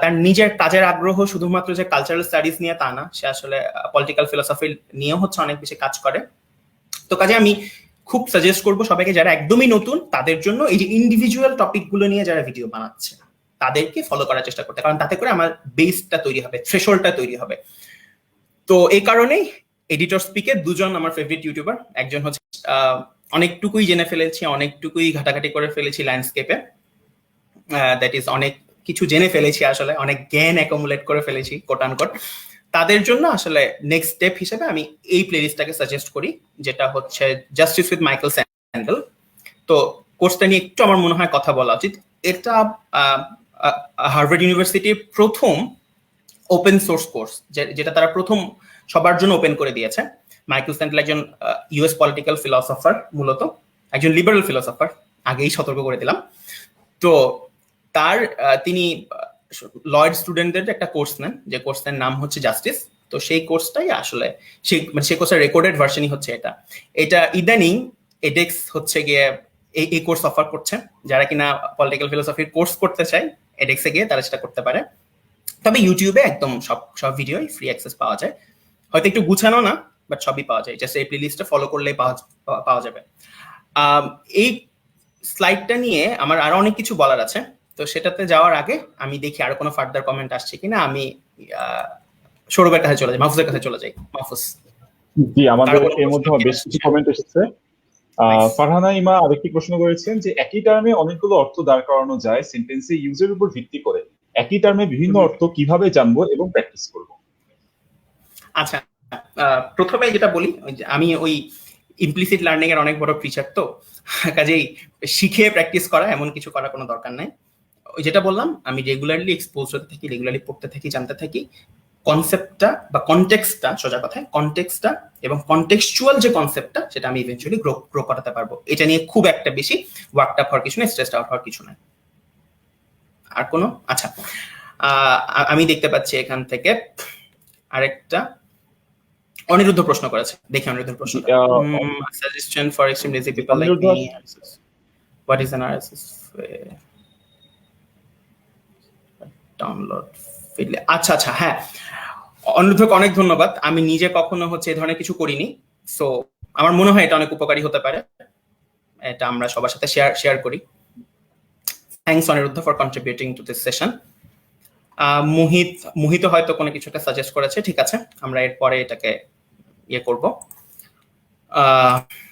তার নিজের কাজের আগ্রহ শুধুমাত্র যে কালচারাল স্টাডিজ নিয়ে তা না, সে আসলে পলিটিক্যাল ফিলসফি নিয়েও হচ্ছে অনেক বেশি কাজ করে। তো কাজে আমি খুব সাজেস্ট করবো সবাইকে যারা একদমই নতুন তাদের জন্য এই যে ইন্ডিভিজুয়াল টপিক গুলো নিয়ে যারা ভিডিও বানাচ্ছে তাদেরকে ফলো করার চেষ্টা করতে, কারণ তাতে করে আমার বেসটা তৈরি হবে, থ্রেশহোল্ডটা তৈরি হবে। তো এই কারণেই এডিটর স্পিকে দুজন আমার ফেভারিট ইউটিউবার, একজন হচ্ছে অনেকটুকুই জেনে ফেলেছি, অনেকটুকুই ঘাটাঘাটি করে ফেলেছি ল্যান্ডস্কেপে, দ্যাট ইজ অনেক কিছু জেনে ফেলেছি, আসলে অনেক জ্ঞান অ্যাকুমুলেট করে ফেলেছি কোট আনকোট। তাদের জন্য আসলে নেক্সট স্টেপ হিসেবে আমি এই প্লেলিস্টটাকে সাজেস্ট করি, যেটা হচ্ছে জাস্টিস উইথ মাইকেল স্যান্ডেল। তো কোর্সটা নিয়ে একটু আমার মনে হয় কথা বলা উচিত। এটা হার্ভার্ড ইউনিভার্সিটির প্রথম ওপেন সোর্স কোর্স, যেটা তারা প্রথম সবার জন্য ওপেন করে দিয়েছে। মাইকেল স্যান্ডেল একজন ইউএস পলিটিক্যাল ফিলসফার, মূলত একজন লিবারাল ফিলসফার, আগেই সতর্ক করে দিলাম। তো তিনি লয়েড স্টুডেন্টদের একটা কোর্স নেন, যে কোর্সের নাম হচ্ছে জাস্টিস। তো সেই কোর্সটাই আসলে সেই কোর্সের রেকর্ডেড ভার্সনই হচ্ছে এটা ইদানিং এডেক্স হচ্ছে গিয়ে এই কোর্স অফার করছে। যারা কিনা পলিটিক্যাল ফিলসফির কোর্স করতে চায় এডেক্সে গিয়ে তারা সেটা করতে পারে। তবে ইউটিউবে একদম সব ভিডিওই ফ্রি অ্যাক্সেস পাওয়া যায়, হয়তো একটু গুছানো না, বাট সবই পাওয়া যায়, জাস্ট এই প্লেলিস্টে ফলো করলেই পাওয়া যাবে। এই স্লাইডটা নিয়ে আমার আরো অনেক কিছু বলার আছে, তো সেটাতে যাওয়ার আগে আমি দেখি আরো কোনো ফার্দার কমেন্ট আসছে কিনা। আমি সৌরভের কাছে চলে যাই, মাহফুজের কাছে চলে যাই। মাহফুজ। জি, আমাদের এর মধ্যে বেশ কিছু কমেন্ট এসেছে। ফারহানা ইমা আরেকটি প্রশ্ন করেছেন যে একই টার্মে অনেকগুলো অর্থ দাঁড় করানো যায় সেন্টেন্সে ইউজের উপর ভিত্তি করে, একই টার্মে বিভিন্ন অর্থ কিভাবে জানবো এবং প্র্যাকটিস করব? আচ্ছা, প্রথমে যেটা বলি, আমি ওই ইমপ্লিসিট লার্নিং এর অনেক বড় প্রিচার, তো কাজেই শিখে প্র্যাকটিস করা এমন কিছু করার কোনো দরকার নাই। ওই যেটা বললাম, আমি রেগুলারলি এক্সপোজ হতে থাকি, রেগুলারলি পড়তে থাকি, জানতে থাকি। কনসেপ্টটা বা কনটেক্সটটা, সোজা কথায় কনটেক্সটটা এবং কনটেক্সচুয়াল যে কনসেপ্টটা, সেটা আমি ইভেন্চুয়ালি গ্রো করাতে পারবো। এটা নিয়ে খুব একটা বেশি ওয়ার্কড আপ হওয়ার কিছু নেই, স্ট্রেসড আউট হওয়ার কিছু নাই। আর কোনো? আচ্ছা, আমি দেখতে পাচ্ছি এখান থেকে আরেকটা অনিরুদ্ধ প্রশ্ন করেছে, দেখি অনিরুদ্ধ প্রশ্ন। Suggestion for extreme lazy people like me, what is an RSS download Feedly? আচ্ছা, হ্যাঁ, অনিরুদ্ধকে অনেক ধন্যবাদ। আমি নিজে কখনো হচ্ছে এই ধরনের কিছু করিনি, সো আমার মনে হয় এটা অনেক উপকারী হতে পারে, এটা আমরা সবার সাথে শেয়ার করি। Thanks Aniruddha for contributing to this session. Mohit হয়তো কোনো কিছুটা সাজেস্ট করেছে, ঠিক আছে, আমরা এরপরে এটাকে ইয়ে করব।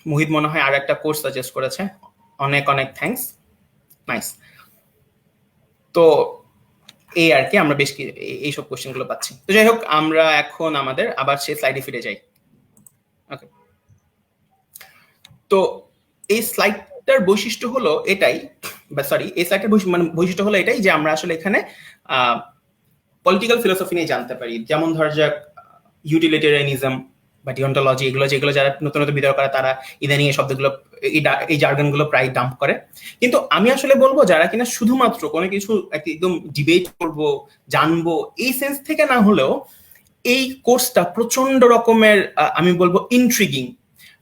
মোহিত মনে হয় আর একটা কোর্স সাজেস্ট করেছে, অনেক থ্যাঙ্কস, নাইস। তো এই আর কি, আমরা বেশ এইসব কোশ্চেন গুলো পাচ্ছি। তো যাই হোক, আমরা এখন আমাদের আবার সেই স্লাইডে ফিরে যাই। ওকে, তো এই স্লাইডটার বৈশিষ্ট্য হলো এটাই, বা সরি, এই স্লাইডটার বৈশিষ্ট্য হলো এটাই যে আমরা আসলে এখানে পলিটিক্যাল ফিলোসফি নিয়ে জানতে পারি, যেমন ধরা যাক ইউটিলিটেরিয়ানিজম বা ডিওন্টোলজি, এগুলো যেগুলো যারা নতুন নতুন বিতর্ক করে তারা ইদানিং এই শব্দগুলো এই জার্গন গুলো প্রায় ডাম্প করে। কিন্তু আমি আসলে বলবো যারা কিনা শুধুমাত্র কোনো কিছু একদম ডিবেট করব, জানবো, এই সেন্স থেকে না হলেও এই কোর্সটা প্রচন্ড রকমের আমি বলবো ইন্ট্রিগিং।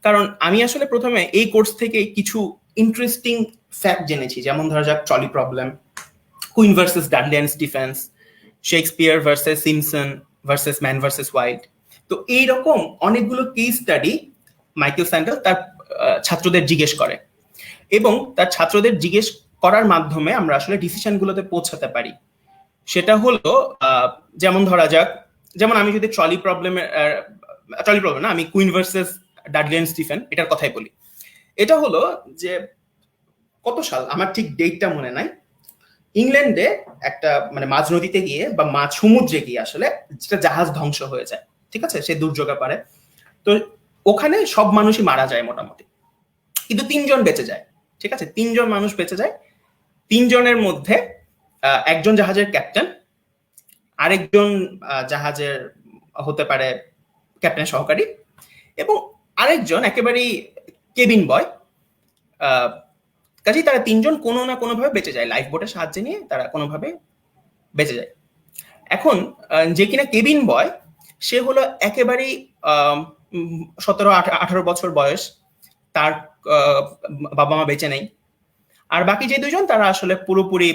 কারণ আমি আসলে প্রথমে এই কোর্স থেকে কিছু ইন্টারেস্টিং ফ্যাক্ট জেনেছি, যেমন ধরা যাক trolley problem, queen versus Dudley and Stephen's, Shakespeare versus Simpson versus man versus white. তো এইরকম অনেকগুলো কেস স্টাডি মাইকেল স্যান্ডেল তার ছাত্রদের জিজ্ঞেস করে, এবং তার ছাত্রদের জিজ্ঞেস করার মাধ্যমে আমরা আসলে ডিসিশন গুলোতে পৌঁছাতে পারি। সেটা হলো যেমন ধরা যাক, যেমন আমি যদি ট্রলি প্রবলেম না, আমি queen versus Dudley and Stephen এটার কথাই বলি। এটা হলো যে কত সাল আমার ঠিক ডেটটা মনে নাই, ইংল্যান্ডে একটা মানে মাঝ নদীতে গিয়ে বা মাঝ সমুদ্রে গিয়ে আসলে যেটা জাহাজ ধ্বংস হয়ে যায়, ঠিক আছে, সে দুর্যোগে পারে। তো ওখানে সব মানুষই মারা যায় মোটামুটি, কিন্তু 3 জন বেঁচে যায়, ঠিক আছে, 3 জন মানুষ বেঁচে যায়। 3 জনের মধ্যে একজন জাহাজের ক্যাপ্টেন, আরেকজন জাহাজের হতে পারে ক্যাপ্টেন সহকারী, এবং আরেকজন একেবারেই কেবিন বয়। কাজেই তারা 3জন কোনো না কোনোভাবে বেঁচে যায়, লাইফ বোটের সাহায্যে নিয়ে তারা কোনোভাবে বেঁচে যায়। এখন যে কিনা কেবিন বয়, সে হলো একেবারেই 17-18 বছর বয়স, তার বাবা মা বেঁচে নেই। আর বাকি যে 2জন তারা আসলে পুরোপুরি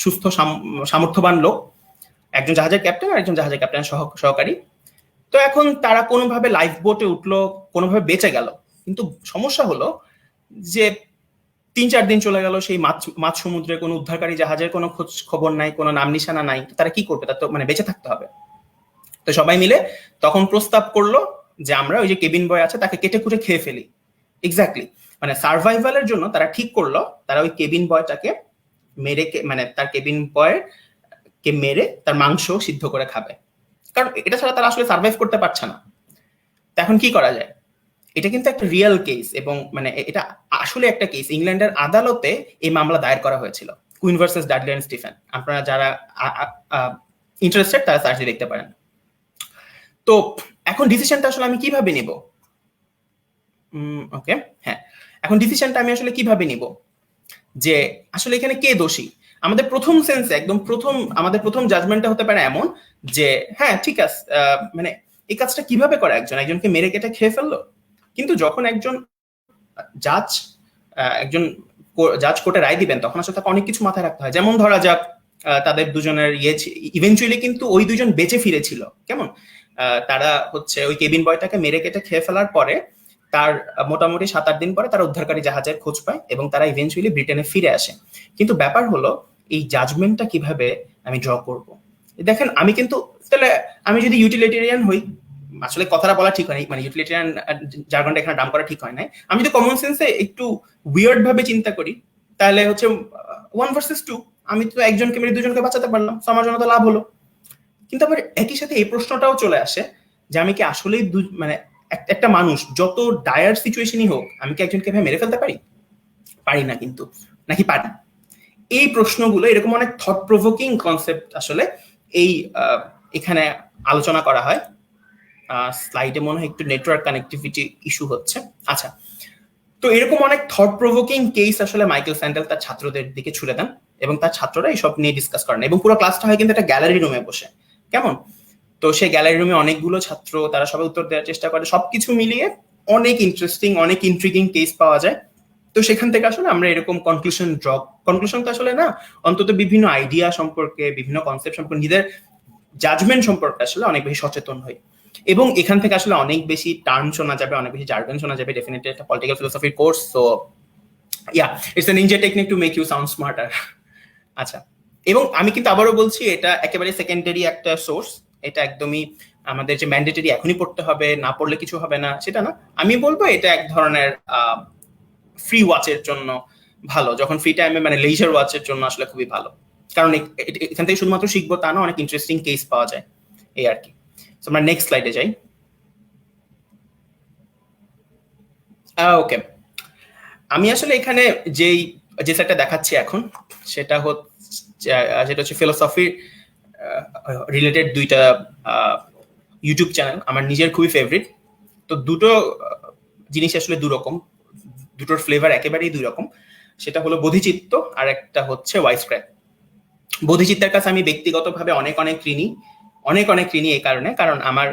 সুস্থ সামর্থ্যবান লোক, একজন জাহাজের ক্যাপ্টেন আর একজন জাহাজের ক্যাপ্টেন সহকারী। তো এখন তারা কোনোভাবে লাইফ বোটে উঠলো, কোনোভাবে বেঁচে গেল। কিন্তু সমস্যা হলো যে 3-4 দিন চলে গেল, সেই মাঝ সমুদ্রে কোনো উদ্ধারকারী জাহাজের কোনো খোঁজ খবর নাই, কোনো নাম নিশানা নাই। তারা কি করবে? তার তো মানে বেঁচে থাকতে হবে। তো সবাই মিলে তখন প্রস্তাব করলো যে আমরা ওই যে কেবিন বয় আছে তাকে কেটে কুটে খেয়ে ফেলি। এক্স্যাক্টলি, মানে সার্ভাইভালের জন্য তারা ঠিক করলো তারা ওই কেবিন বয়টাকে মেরে, মানে তার কেবিন বয় কে মেরে তার মাংস সিদ্ধ করে খাবে, কারণ এটা ছাড়া তারা আসলে সার্ভাইভ করতে পারছে না। এখন কি করা যায়? এটা কিন্তু একটা রিয়েল কেস, এবং মানে এটা আসলে একটা কেস, ইংল্যান্ডের আদালতে এই মামলা দায়ের করা হয়েছিল, queen versus Dudley and Stephen. আপনারা যারা ইন্টারেস্টেড তারা সার্চ দিয়ে দেখতে পারেন। তো এখন ডিসিশনটা আসলে আমি কিভাবে নিব? ওকে, হ্যাঁ, এখন ডিসিশনটা আমি আসলে কিভাবে নিব যে আসলে এখানে কে দোষী? আমাদের প্রথম সেন্সে একদম আমাদের প্রথম জাজমেন্টটা হতে পারে এমন যে হ্যাঁ ঠিক আছে, মানে এই কাজটা কিভাবে করে, একজনকে মেরে কেটে খেয়ে ফেললো। কিন্তু যখন একজন জাজ কোর্টে রায় দিবেন, তখন আসলে তাকে অনেক কিছু মাথায় রাখতে হয়। যেমন ধরা যাক তাদের দুজনের ইভেন্চুয়ালি কিন্তু ওই 2জন বেঁচে ফিরেছিল। কেমন? তারা হচ্ছে ওই কেবিন বয়টাকে মেরে কেটে খেয়ে ফেলার পরে তার মোটামুটি 7-8 দিন পরে তারা উদ্ধারকারী জাহাজের খোঁজ পায় এবং তারা ইভেন্চুয়ালি ব্রিটেনে ফিরে আসে। কিন্তু ব্যাপার হলো এই জাজমেন্টটা কিভাবে আমি ড্র করব। দেখেন, আমি কিন্তু তাহলে আমি যদি ইউটিলিটেরিয়ান হই, আসলে কথাটা বলা ঠিক হয়, মানে ইউটিলিটেরিয়ান জার্গনটা এখানে ডাম করা ঠিক হয় নাই। আমি যদি কমন সেন্সে একটু উইয়ার্ড ভাবে চিন্তা করি, তাহলে হচ্ছে 1 ভার্সেস 2, আমি তো একজনকে মেরে 2জনকে বাঁচাতে পারলাম, তো আমার জন্য তো লাভ হলো। কিন্তু আবার একই সাথে এই প্রশ্নটাও চলে আসে যে আমি কি আসলেই মানে একটা মানুষ যত ডায়ার সিচুয়েশনই হোক, আমি কি একজনকে এভাবে মেরে ফেলতে পারি? পারি না কিন্তু, নাকি পারি? এই প্রশ্নগুলো, এরকম অনেক থট প্রভোকিং কনসেপ্ট আসলে এই এখানে আলোচনা করা হয়। স্লাইডে মনে হয় একটু নেটওয়ার্ক কানেক্টিভিটি ইস্যু হচ্ছে। আচ্ছা, তো এরকম অনেক থট প্রভোকিং কেস আসলে মাইকেল স্যান্ডেল তার ছাত্রদের দিকে ছুড়ে দেন, এবং তার ছাত্ররা এইসব নিয়ে ডিসকাস করেন, এবং পুরো ক্লাসটা হয় কিন্তু একটা গ্যালারি রুমে বসে। কেমন? তো সেই গ্যালারি রুমে অনেকগুলো ছাত্র, তারা সবাই উত্তর দেওয়ার চেষ্টা করে। সবকিছু মিলিয়ে অনেক ইন্টারেস্টিং, অনেক ইন্ট্রিগিং কেস পাওয়া যায়। তো সেখান থেকে আসলে আমরা এরকম কনক্লুশন তো আসলে না, অন্তত বিভিন্ন আইডিয়া সম্পর্কে, বিভিন্ন কনসেপ্ট সম্পর্কে, নিজেদের জাজমেন্ট সম্পর্কে আসলে অনেক বেশি সচেতন হই। এবং এখান থেকে আসলে অনেক বেশি টার্ম শোনা যাবে, অনেক বেশি জার্গন শোনা যাবে। ডেফিনেটলি একটা পলিটিক্যাল ফিলোসফির course, so yeah, it's a ninja technique to make you sound smarter. আচ্ছা, এবং আমি কিন্তু আবারও বলছি, এটা একেবারে সেকেন্ডারি একটা সোর্স, এটা একদমই আমাদের যে ম্যান্ডেটরি এখনই পড়তে হবে, না পড়লে কিছু হবে না, সেটা না। আমি বলবো এটা এক ধরনের ফ্রি ওয়াচের জন্য ভালো, যখন ফ্রি টাইমে মানে লেজার ওয়াচের জন্য আসলে খুবই ভালো, কারণ এখান থেকে শুধুমাত্র শিখবো তা না, অনেক ইন্টারেস্টিং কেস পাওয়া যায়, এই আর কি। আমরা নেক্সট স্লাইডে যাই। ওকে, আমি আসলে এখানে যে সেটটা দেখাচ্ছি এখন, সেটা হচ্ছে সেটা হচ্ছে ফিলোসফি রিলেটেড দুইটা ইউটিউব চ্যানেল আমার নিজের খুবই ফেভারিট। তো দুটো জিনিস আসলে দুরকম, দুটোর ফ্লেভার একেবারেই দুই রকম। সেটা হলো বোধিচিত্ত আর একটা হচ্ছে ওয়াইসক্র্যাক। বোধিচিত্তের কাছে আমি ব্যক্তিগতভাবে অনেক ঋণী এই কারণে, কারণ আমার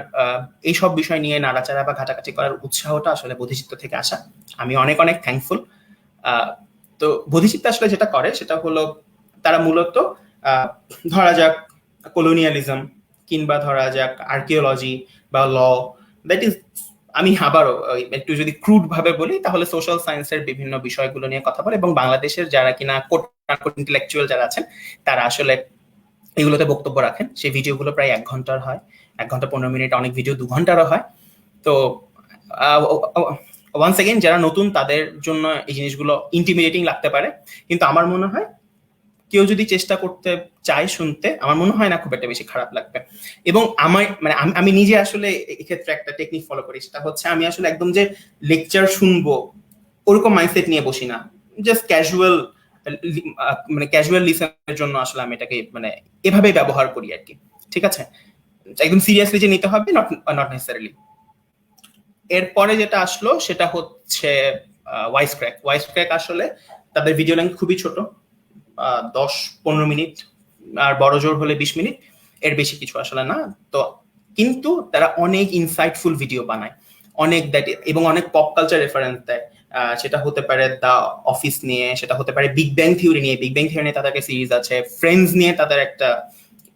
এই সব বিষয় নিয়ে নাড়াচাড়া বা ঘাটাঘাটি করার উৎসাহটা আসলে বোধিচিত্ত থেকে আসা। আমি অনেক থ্যাঙ্কফুল। তো বোধিচিত্ত আসলে যেটা করে সেটা হলো তারা মূলত ধরা যাক কলোনিয়ালিজম কিংবা ধরা যাক আর্কিওলজি বা ল, দ্যাট ইজ, আমি আবারও একটু যদি ক্রুড ভাবে বলি তাহলে সোশ্যাল সায়েন্সের বিভিন্ন বিষয়গুলো নিয়ে কথা বলে, এবং বাংলাদেশের যারা কিনা ইন্টেলেকচুয়াল যারা আছেন তারা আসলে এগুলোতে বক্তব্য রাখেন। সেই ভিডিওগুলো প্রায় 1 ঘন্টার হয়, 1 ঘন্টা 15 মিনিট, অনেক ভিডিও 2 ঘন্টারও হয়। তো ওয়ান্স এগেইন যারা নতুন তাদের জন্য এই জিনিসগুলো ইন্টিমিডেটিং লাগতে পারে, কিন্তু আমার মনে হয় কেউ যদি চেষ্টা করতে চায় শুনতে, আমার মনে হয় না খুব একটা বেশি খারাপ লাগবে। এবং আমি নিজে আসলে এক্ষেত্রে একটা টেকনিক ফলো করি, সেটা হচ্ছে আমি আসলে একদম যে লেকচার শুনবো ওরকম মাইন্ডসেট নিয়ে বসি না, জাস্ট ক্যাজুয়াল লিসেনের জন্য আসলে আমি এটাকে এভাবেই ব্যবহার করি আর কি। ঠিক আছে, একদম সিরিয়াসলি যে নিতে হবে নট নেসেসারিলি। এরপরে যেটা আসলো সেটা হচ্ছে ওয়াইসক্র্যাক আসলে তাদের ভিডিও লেন্থ খুবই ছোট, 10-15 মিনিট, আর বড় জোর হলে 20 মিনিট, এর বেশি কিছু আসলে না। তো কিন্তু তারা অনেক ইনসাইটফুল ভিডিও বানায়, এবং অনেক পপ কালচার রেফারেন্স দেয়। সেটা হতে পারে দা অফিস নিয়ে, সেটা হতে পারে বিগ ব্যাং থিওরি নিয়ে তাদের একটা সিরিজ আছে, ফ্রেন্ডস নিয়ে তাদের একটা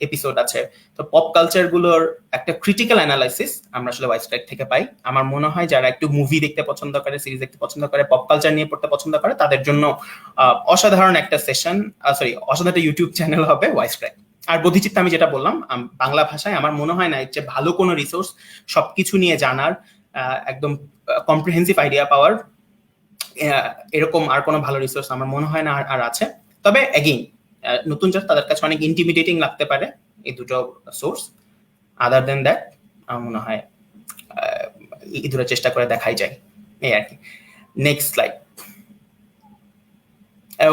এপিসোড আছে। তো পপ কালচার গুলোর একটা ক্রিটিক্যাল অ্যানালাইসিস আমরা আসলে ওয়াইসক্র্যাক থেকে পাই। আমার মনে হয় যারা একটু মুভি দেখতে পছন্দ করে, সিরিজ দেখতে পছন্দ করে, পপ কালচার নিয়ে পড়তে পছন্দ করে, তাদের জন্য অসাধারণ একটা অসাধারণ ইউটিউব চ্যানেল হবে ওয়াইসক্র্যাক। আর বোধিচিত্ত আমি যেটা বললাম বাংলা ভাষায়, আমার মনে হয় না এর চেয়ে ভালো কোনো রিসোর্স সবকিছু নিয়ে জানার, একদম কম্প্রিহেন্সিভ আইডিয়া পাওয়ার, এরকম আর কোনো ভালো রিসোর্স আমার মনে হয় না আর আছে। তবে এগেইন নতুন যারা তাদের কাছে অনেক ইন্টিমিডেটিং লাগতে পারে এই দুটো সোর্স। আদার দেন দ্যাট আমার মনে হয় এই দুটো চেষ্টা করে দেখাই যায়, এই আর কি। Next slide.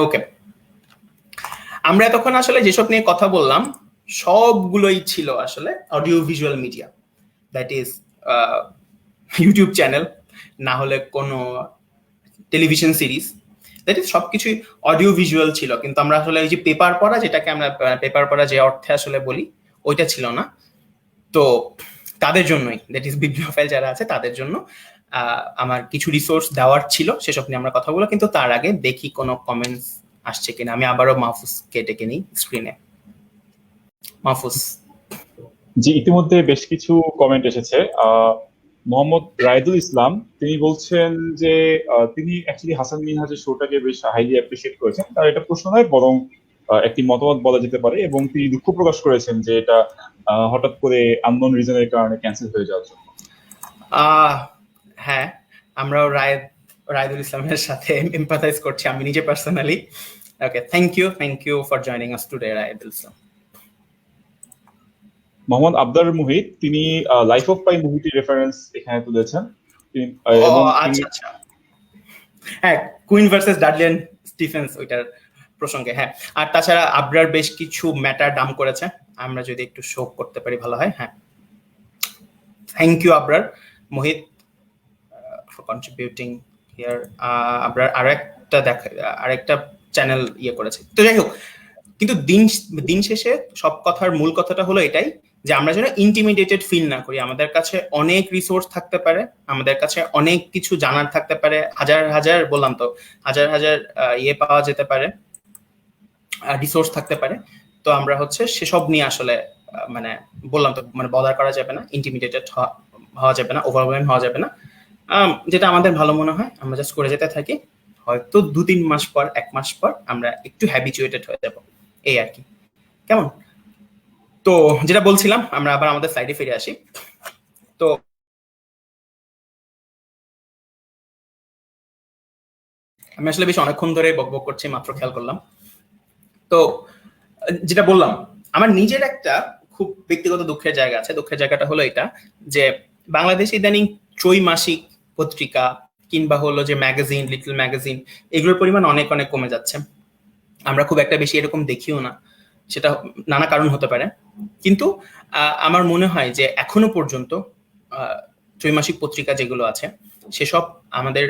ওকে, আমরা এতক্ষণ আসলে যেসব নিয়ে কথা বললাম সবগুলোই ছিল আসলে audio visual media, that is YouTube channel, না হলে কোনো টেলিভিশন সিরিজ, দ্যাট ইজ সবকিছুই অডিও ভিজুয়াল ছিল। কিন্তু আমরা আসলে এই যে পেপার পড়া, যেটাকে আমরা পেপার পড়া যে অর্থে আসলে বলি, ওইটা ছিল না। তো তাদের জন্যই, দ্যাট ইজ বিবলিওফাইল যারা আছে তাদের জন্য আমার কিছু রিসোর্স দেওয়ার ছিল, সেসব নিয়ে আমরা কথা বলবো। কিন্তু তার আগে দেখি কোনো কমেন্টস আসছে কিনা। আমি আবারও মাহফুজকে ডেকে নিই স্ক্রিনে। মাহফুজ। জি, ইতিমধ্যে বেশ কিছু কমেন্ট এসেছে। মোহাম্মদ রায়দুল ইসলাম তিনি বলছেন যে তিনি অ্যাকচুয়ালি হাসান মিনহাজের শোটাকে বেশ হাইলি অ্যাপ্রিসিয়েট করেছেন। তার এটা প্রশ্ন নয়, বরং একটি মতামত বলা যেতে পারে, এবং তিনি দুঃখ প্রকাশ করেছেন যে এটা হঠাৎ করে আননোন রিজনের কারণে ক্যান্সেল হয়ে যাওয়ার জন্য। হ্যাঁ, আমরাও রায়দুল ইসলামের সাথে এমপাথাইজ করছি, আমি নিজে personally. Okay, thank you for joining us today Raidul Islam. Mohammad Abdar Muhit তিনি লাইফ অফ পাই মুভিটি রেফারেন্স এখানে তুলেছেন। আচ্ছা, হ্যাঁ, কুইন ভার্সেস ডাডলিয়ান স্টিফেন্স ওইটার প্রসঙ্গে। হ্যাঁ, আর তাছাড়া আবরার বেশ কিছু ম্যাটার ডাম করেছে, আমরা যদি একটু শো করতে পারি ভালো হয়। হ্যাঁ, thank you Abrar Muhit for contributing here. Abrar আরেকটা চ্যানেল করেছে। তো যাই হোক, কিন্তু দিন শেষে সব কথার মূল কথাটা হলো এটাই যে আমরা যেন ইন্টিমিডেটেড ফিল না করি। আমাদের কাছে অনেক রিসোর্স থাকতে পারে, আমাদের কাছে অনেক কিছু জানার থাকতে পারে, বললাম তো হাজার পাওয়া যেতে পারে, রিসোর্স থাকতে পারে। তো আমরা সেসব নিয়ে আসলে বললাম তো বদার করা যাবে না, ইন্টিমিডেটেড হওয়া যাবে না, ওভারওয়েলম হওয়া যাবে না। যেটা আমাদের ভালো মনে হয় আমরা জাস্ট করে যেতে থাকি। হয়তো 2-3 মাস পর, 1 মাস পর আমরা একটু হ্যাবিচুয়েটেড হয়ে যাব, এই আর কি। কেমন? তো যেটা বলছিলাম, আমরা আবার আমাদের সাইডে ফিরে আসি। তো আমি আসলে বেশ অনেকক্ষণ ধরে বকবক করছি, মাত্র খেয়াল করলাম। তো যেটা বললাম, আমার নিজের একটা খুব ব্যক্তিগত দুঃখের জায়গা আছে। দুঃখের জায়গাটা হলো এটা যে বাংলাদেশে ইদানিং ত্রৈমাসিক পত্রিকা কিংবা হলো যে ম্যাগাজিন, লিটল ম্যাগাজিন, এগুলোর পরিমাণ অনেক কমে যাচ্ছে। আমরা খুব একটা বেশি এরকম দেখিও না, সেটা নানা কারণ হতে পারে। কিন্তু আমার মনে হয় যে এখনো পর্যন্ত ত্রৈমাসিক পত্রিকা যেগুলো আছে সেসব আমাদের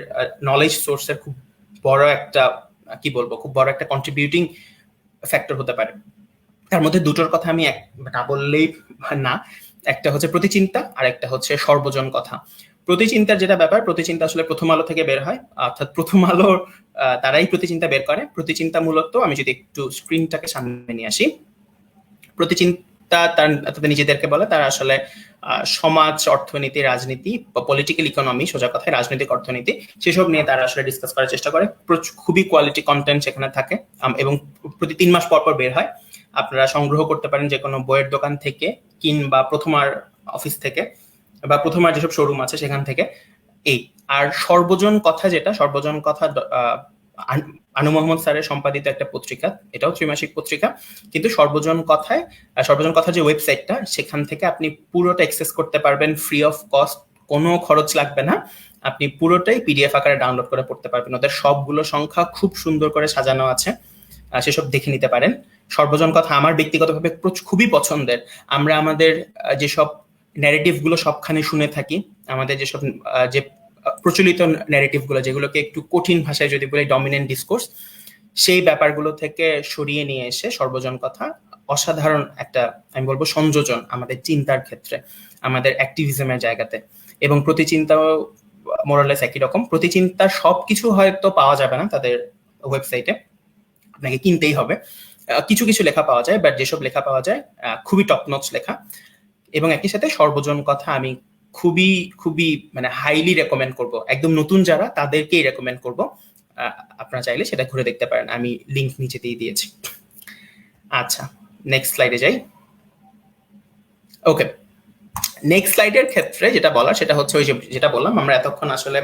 নলেজ সোর্সের খুব বড় একটা কি বলবো, খুব বড় একটা কন্ট্রিবিউটিং ফ্যাক্টর হতে পারে। তার মধ্যে দুটোর কথা আমি না বললেই না, একটা হচ্ছে প্রতিচিন্তা আর একটা হচ্ছে সর্বজন কথা। প্রতিচিন্তার যেটা ব্যাপার, প্রতিচিন্তা আসলে প্রথম আলো থেকে বের হয়, অর্থাৎ প্রথম আলো তারাই প্রতিচিন্তা বের করে। প্রতিচিন্তা মূলত, আমি যদি একটু স্ক্রিনটাকে সামনে নিয়ে আসি, প্রতিচিন্তা তাদের নিজেদেরকে বলে তারা আসলে সমাজ, অর্থনীতি, রাজনীতি বা পলিটিক্যাল ইকোনমি, সোজা কথায় রাজনৈতিক অর্থনীতি, সেসব নিয়ে তারা আসলে ডিসকাস করার চেষ্টা করে। খুবই কোয়ালিটি কন্টেন্ট সেখানে থাকে এবং প্রতি 3 মাস পর পর বের হয়। আপনারা সংগ্রহ করতে পারেন যে কোনো বইয়ের দোকান থেকে কিংবা প্রথমার অফিস থেকে বা প্রথমার যেসব শোরুম আছে সেখান থেকে। এই আর সর্বজন কথা, যেটা সর্বজন কথা আনু মোহাম্মদ স্যারের সম্পাদিত একটা পত্রিকা, এটাও ত্রিমাসিক পত্রিকা, কিন্তু সর্বজন কথা যে ওয়েবসাইটটা, সেখান থেকে আপনি পুরোটা অ্যাক্সেস করতে পারবেন ফ্রি অফ কস্ট, কোনো খরচ লাগবে না। আপনি পুরোটাই পিডিএফ আকারে ডাউনলোড করে পড়তে পারবেন। ওদের সবগুলো সংখ্যা খুব সুন্দর করে সাজানো আছে, সেসব দেখে নিতে পারেন। সর্বজন কথা আমার ব্যক্তিগতভাবে খুবই পছন্দের। আমরা আমাদের যেসব ন্যারেটিভ গুলো সবখানে শুনে থাকি, আমাদের যেসব যে প্রচলিত ন্যারেটিভ গুলো, যেগুলোকে একটু কঠিন ভাষায় যদি বলি ডমিনেন্ট ডিসকোর্স, সেই ব্যাপারগুলো থেকে সরিয়ে নিয়ে এসে সর্বজন কথা অসাধারণ একটা, আমি বলবো, সংযোজন আমাদের চিন্তার ক্ষেত্রে, আমাদের অ্যাক্টিভিজমের জায়গাতে। এবং প্রতিচিন্তাও মোরালেস একই রকম। প্রতিচিন্তার সবকিছু হয়তো পাওয়া যাবে না তাদের ওয়েবসাইটে, আপনাকে কিনতেই হবে। কিছু কিছু লেখা পাওয়া যায়, বাট যেসব লেখা পাওয়া যায় খুবই টপ নচ লেখা। এবং একই সাথে সর্বজন কথা আমি খুবই খুবই মানে হাইলি রেকমেন্ড করব। একদম নতুন যারা, তাদেরকেই রেকমেন্ড করব। আপনারা চাইলে সেটা ঘুরে দেখতে পারেন, আমি লিংক নিচে দিয়ে দিয়েছি। আচ্ছা, নেক্সট স্লাইডে যাই। ওকে, নেক্সট স্লাইডের ক্ষেত্রে যেটা বলার সেটা হচ্ছে ওই যেটা বললাম, আমরা এতক্ষণ আসলে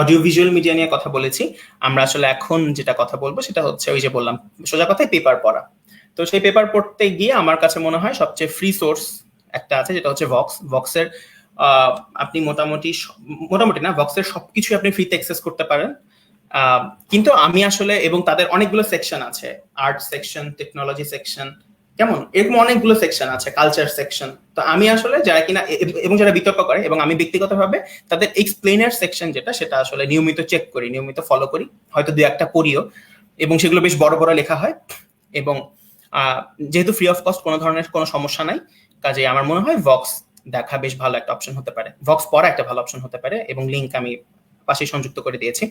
অডিও ভিজুয়াল মিডিয়া নিয়ে কথা বলেছি। আমরা আসলে এখন যেটা কথা বলবো সেটা হচ্ছে ওই যে বললাম, সোজা কথায় পেপার পড়া। তো সেই পেপার পড়তে গিয়ে আমার কাছে মনে হয় সবচেয়ে ফ্রি সোর্স একটা আছে, যেটা হচ্ছে ভক্স। ভক্সের আপনি মোটামুটি না, ভক্সের সবকিছু আপনি ফ্রিতে অ্যাক্সেস করতে পারেন। কিন্তু আমি আসলে, এবং তাদের অনেকগুলো সেকশন আছে, আর্ট সেকশন, টেকনোলজি সেকশন, কেমন এরকম অনেকগুলো সেকশন আছে, কালচার সেকশন। তো আমি আসলে যারা কিনা এবং যারা বিতর্ক করে, এবং আমি ব্যক্তিগতভাবে তাদের এক্সপ্লেনার সেকশন যেটা, সেটা আসলে নিয়মিত চেক করি, নিয়মিত ফলো করি, হয়তো 2-1টা পড়িও, এবং সেগুলো বেশ বড় বড় লেখা হয়। এবং যেহেতু ফ্রি অফ কস্ট, কোনো ধরনের কোনো সমস্যা নাই, কাজে আমার মনে হয় ভক্স দেখা বেশ ভালো একটা অপশন হতে পারে, ভক্স পড়া একটা ভালো অপশন হতে পারে, এবং লিঙ্ক আমি পাশে সংযুক্ত করে দিয়েছি।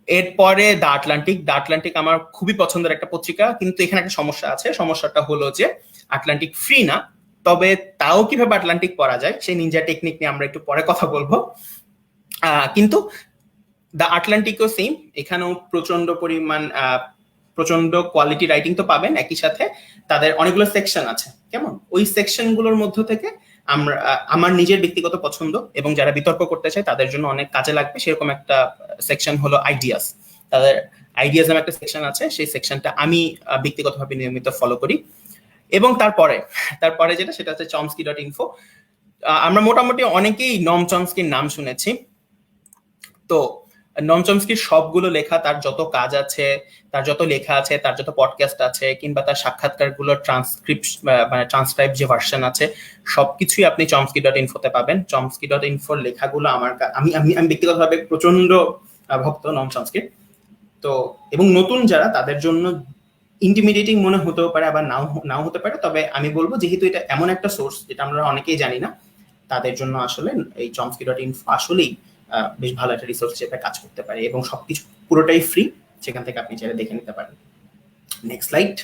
এরপরে দ্য আটলান্টিক। দ্য আটলান্টিক আমার খুবই পছন্দের একটা পত্রিকা, কিন্তু এখানে একটা সমস্যা আছে। সমস্যাটা হলো যে আটলান্টিক ফ্রি না, তবে তাও কিভাবে আটলান্টিক পড়া যায় সেই নিনজা টেকনিক নিয়ে আমরা একটু পরে কথা বলবো। কিন্তু দ্য আটলান্টিকও সেম, এখানেও প্রচন্ড কোয়ালিটি রাইটিং তো পাবেন, একই সাথে তাদের অনেকগুলো সেকশন আছে। কেমন ওই সেকশন গুলোর মধ্য থেকে আমার নিজের ব্যক্তিগত পছন্দ এবং যারা বিতর্ক করতে চায় তাদের জন্য অনেক কাজে লাগবে সেরকম একটা সেকশন হলো আইডিয়াস। তাদের আইডিয়াস নামে একটা সেকশন আছে, সেই সেকশনটা আমি ব্যক্তিগতভাবে নিয়মিত ফলো করি। এবং তারপরে যেটা, সেটা হচ্ছে chomsky.info। আমরা মোটামুটি অনেকেই নম চমস্কির নাম শুনেছি। তো নম চমস্কির সবগুলো লেখা, তার যত কাজ আছে, তার যত লেখা আছে, তার যত পডকাস্ট আছে, কিংবা তার সাক্ষাৎকারগুলোর ট্রান্সক্রাইব যে ভার্সন আছে, সবকিছুই আপনি chomsky.info তে পাবেন। chomsky.info লেখাগুলো আমি ব্যক্তিগতভাবে প্রচন্ড ভক্ত নম চমস্কির। তো এবং নতুন যারা, তাদের জন্য ইন্টিমিডিয়েটিং মনে হতেও পারে, আবার নাও হতে পারে, তবে আমি বলবো যেহেতু এটা এমন একটা সোর্স যেটা আমরা অনেকেই জানি না, তাদের জন্য আসলে এই chomsky.info আসলেই বেশ ভালো একটা রিসোর্স হিসেবে কাজ করতে পারে, এবং সবকিছু পুরোটাই ফ্রি, সেখান থেকে আপনি চাইলে দেখে নিতে পারেন। Next slide.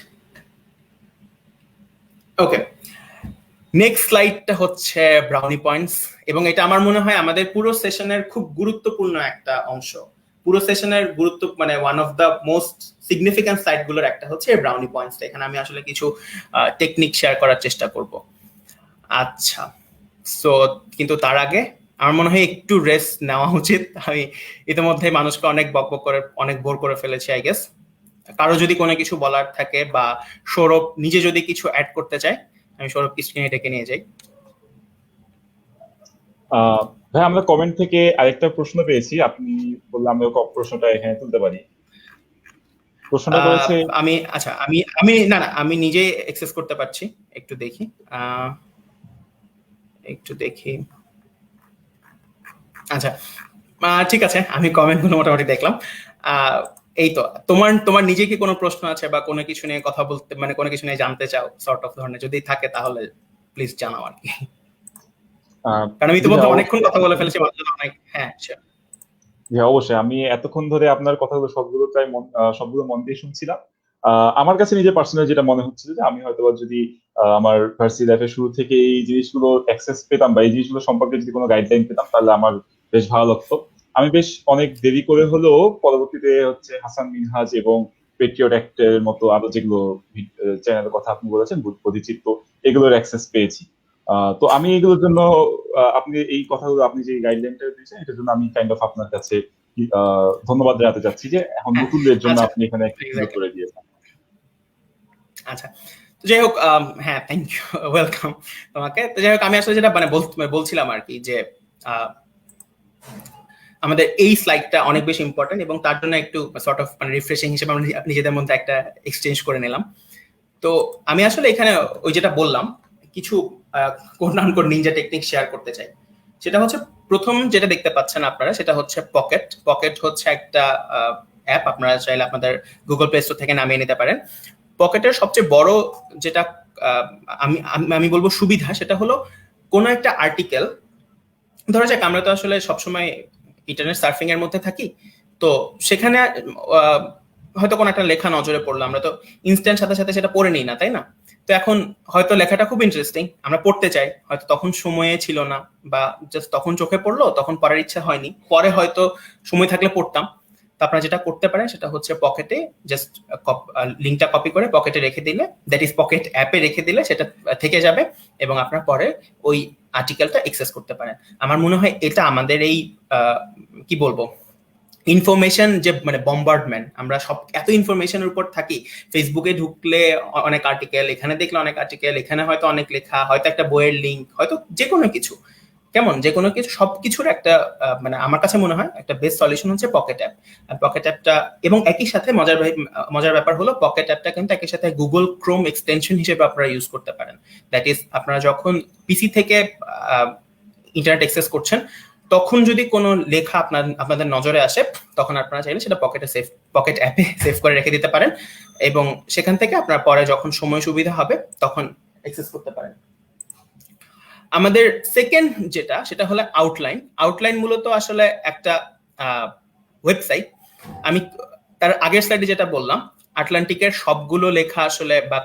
ওকে, নেক্সট স্লাইডটা হচ্ছে ব্রাউনি পয়েন্টস, এবং এটা আমার মনে হয় আমাদের পুরো সেশনের খুব গুরুত্বপূর্ণ একটা অংশ। পুরো সেশনের গুরুত্ব মানে one of the most significant slide গুলোর একটা হচ্ছে ব্রাউনি পয়েন্টস। এখানে আমি আসলে কিছু টেকনিক শেয়ার করার চেষ্টা করব। আচ্ছা, সো কিন্তু তার আগে আমার মনে হয় একটু রেস্ট নেওয়া উচিত। আমি ইতিমধ্যে মানুষকে অনেক বকবক করে অনেক বোর করে ফেলেছি আই গেস। কারো যদি কোনো কিছু বলার থাকে বা সৌরভ নিজে যদি কিছু অ্যাড করতে চায়, আমি সৌরভকে স্ক্রিনে ডেকে নিয়ে যাই। ভাই, আমরা কমেন্ট থেকে আরেকটা প্রশ্ন পেয়েছি, আপনি বললাম আমরা প্রশ্নটা এখানে তুলতে পারি। প্রশ্নটা করেছে আমি আচ্ছা আমি আমি না না আমি নিজে অ্যাক্সেস করতে পারছি, একটু দেখি। একটু দেখি। আচ্ছা, ঠিক আছে, আমি কমেন্ট গুলো মোটামুটি দেখলাম। আহ, এই তো, তোমার তোমার নিজে কি কোনো প্রশ্ন আছে বা কোনো কিছু নিয়ে কথা বলতে, মানে কোনো কিছু নিয়ে জানতে চাও সর্ট অফ ধরনের, যদি থাকে তাহলে প্লিজ জানাও আর কি। কারণ আমি জি ভাই ইতিমধ্যে অনেকক্ষণ অবশ্যই। কথা বলে ফেলেছি, মাঝখানে অনেক। হ্যাঁ sure. জি অবশ্যই, আমি এতক্ষণ ধরে আপনার কথাগুলো সবগুলো প্রায় সবগুলো মন দিয়ে শুনছিলাম। আমার কাছে নিজে পার্সোনালি যেটা মনে হচ্ছিল যে আমি হয়তো যদি আমার ভার্সিটি লাইফের শুরু থেকে এই জিনিসগুলো অ্যাক্সেস পেতাম বা এই জিনিসগুলো সম্পর্কে যদি কোনো গাইডলাইন পেতাম তাহলে আমার বেশ ভালো লাগতো। আমি বেশ অনেক দেরি করে হলেও পরবর্তীতে হচ্ছে হাসান মিনহাজ এবং পেট্রিয়ট অ্যাক্টের মতো আরো যেগুলো চ্যানেলের কথা আপনি বলেছেন, বোধিচিত্র, এগুলোর অ্যাক্সেস পেয়েছি। তো আমি এগুলোর জন্য আপনি এই কথাগুলো, আপনি যে গাইডলাইনটা দিয়েছেন এটার জন্য আমি কাইন্ড অফ আপনার কাছে ধন্যবাদ জানাতে চাচ্ছি যে এখন হ্যাঁ, নতুনদের জন্য আচ্ছা, আপনি এখানে একটা সুযোগ এক্স্যাক্টলি। করে দিয়েছেন। আচ্ছা, তো যাই হোক, হ্যাঁ থ্যাংক ইউ, ওয়েলকাম তোমাকে। তো যাই হোক, আমি আসলে যেটা মানে বলছিলাম আর কি, যে আহ, আমাদের এই স্লাইডটা অনেক বেশি ইম্পর্টেন্ট, এবং তার জন্য একটু সর্ট অফ মানে রিফ্রেশিং হিসেবে আমরা নিজেদের মধ্যে একটা এক্সচেঞ্জ করে নিলাম। তো আমি আসলে এখানে ওই যেটা বললাম, কিছু কোড নাম কোড নিনজা টেকনিক শেয়ার করতে চাই। সেটা হচ্ছে, প্রথম যেটা দেখতে পাচ্ছেন আপনারা, সেটা হচ্ছে পকেট। পকেট হচ্ছে একটা অ্যাপ, আপনারা চাইলে আপনাদের গুগল প্লে স্টোর থেকে নামিয়ে নিতে পারেন। পকেটের সবচেয়ে বড় যেটা আহ, আমি আমি আমি বলবো সুবিধা, সেটা হলো কোনো একটা আর্টিকেল, ধরা যাক আমরা তো আসলে সবসময় ইন্টারনেট সার্ফিং এর মধ্যে থাকি, তো সেখানে আহ, হয়তো কোনো একটা লেখা নজরে পড়লো, আমরা তো ইনস্ট্যান্ট সাথে সাথে সেটা পড়ে নিই না, তাই না? তো এখন হয়তো লেখাটা খুব ইন্টারেস্টিং, আমরা পড়তে চাই, হয়তো তখন সময়ে ছিল না, বা জাস্ট তখন চোখে পড়লো, তখন পড়ার ইচ্ছা হয়নি, পরে হয়তো সময় থাকলে পড়তাম। তো আপনারা যেটা করতে পারেন সেটা হচ্ছে পকেটে জাস্ট লিঙ্কটা কপি করে পকেটে রেখে দিলে, দ্যাট ইজ পকেট অ্যাপে রেখে দিলে সেটা থেকে যাবে, এবং আপনার পরে ওই আর্টিকেলটা এক্সেস করতে পারেন। আমার মনে হয় এটা আমাদের এই কি বলবো, ইনফরমেশন যে মানে বম্বার্ডমেন্ট, আমরা সব এত ইনফরমেশনের উপর থাকি, ফেসবুকে ঢুকলে অনেক আর্টিকেল, এখানে দেখলে অনেক আর্টিকেল, এখানে হয়তো অনেক লেখা, হয়তো একটা বইয়ের লিঙ্ক, হয়তো যে কোনো কিছু, কেমন যে কোনো কিছু, সবকিছুর একটা মানে আমার কাছে মনে হয় একটা বেস্ট সলিউশন হচ্ছে পকেট অ্যাপ। আর পকেট অ্যাপটা, এবং একই সাথে মজার ব্যাপার হলো পকেট অ্যাপটা কিন্তু একই সাথে গুগল ক্রোম এক্সটেনশন হিসেবে আপনারা ইউজ করতে পারেন। দ্যাট ইজ, আপনারা যখন পিসি থেকে ইন্টারনেট অ্যাক্সেস করছেন, তখন যদি কোনো লেখা আপনাদের নজরে আসে, তখন আপনারা চাইলে সেটা পকেট অ্যাপে সেভ করে রেখে দিতে পারেন, এবং সেখান থেকে আপনার পরে যখন সময় সুবিধা হবে তখন অ্যাক্সেস করতে পারেন। আমাদের সেকেন্ড যেটা, সেটা হলো আউটলাইন। আউটলাইন মূলত আসলে একটা ওয়েবসাইট। আমি তার আগের স্লাইডে যেটা বললাম, আটলান্টিকের সবগুলো লেখা আসলে বা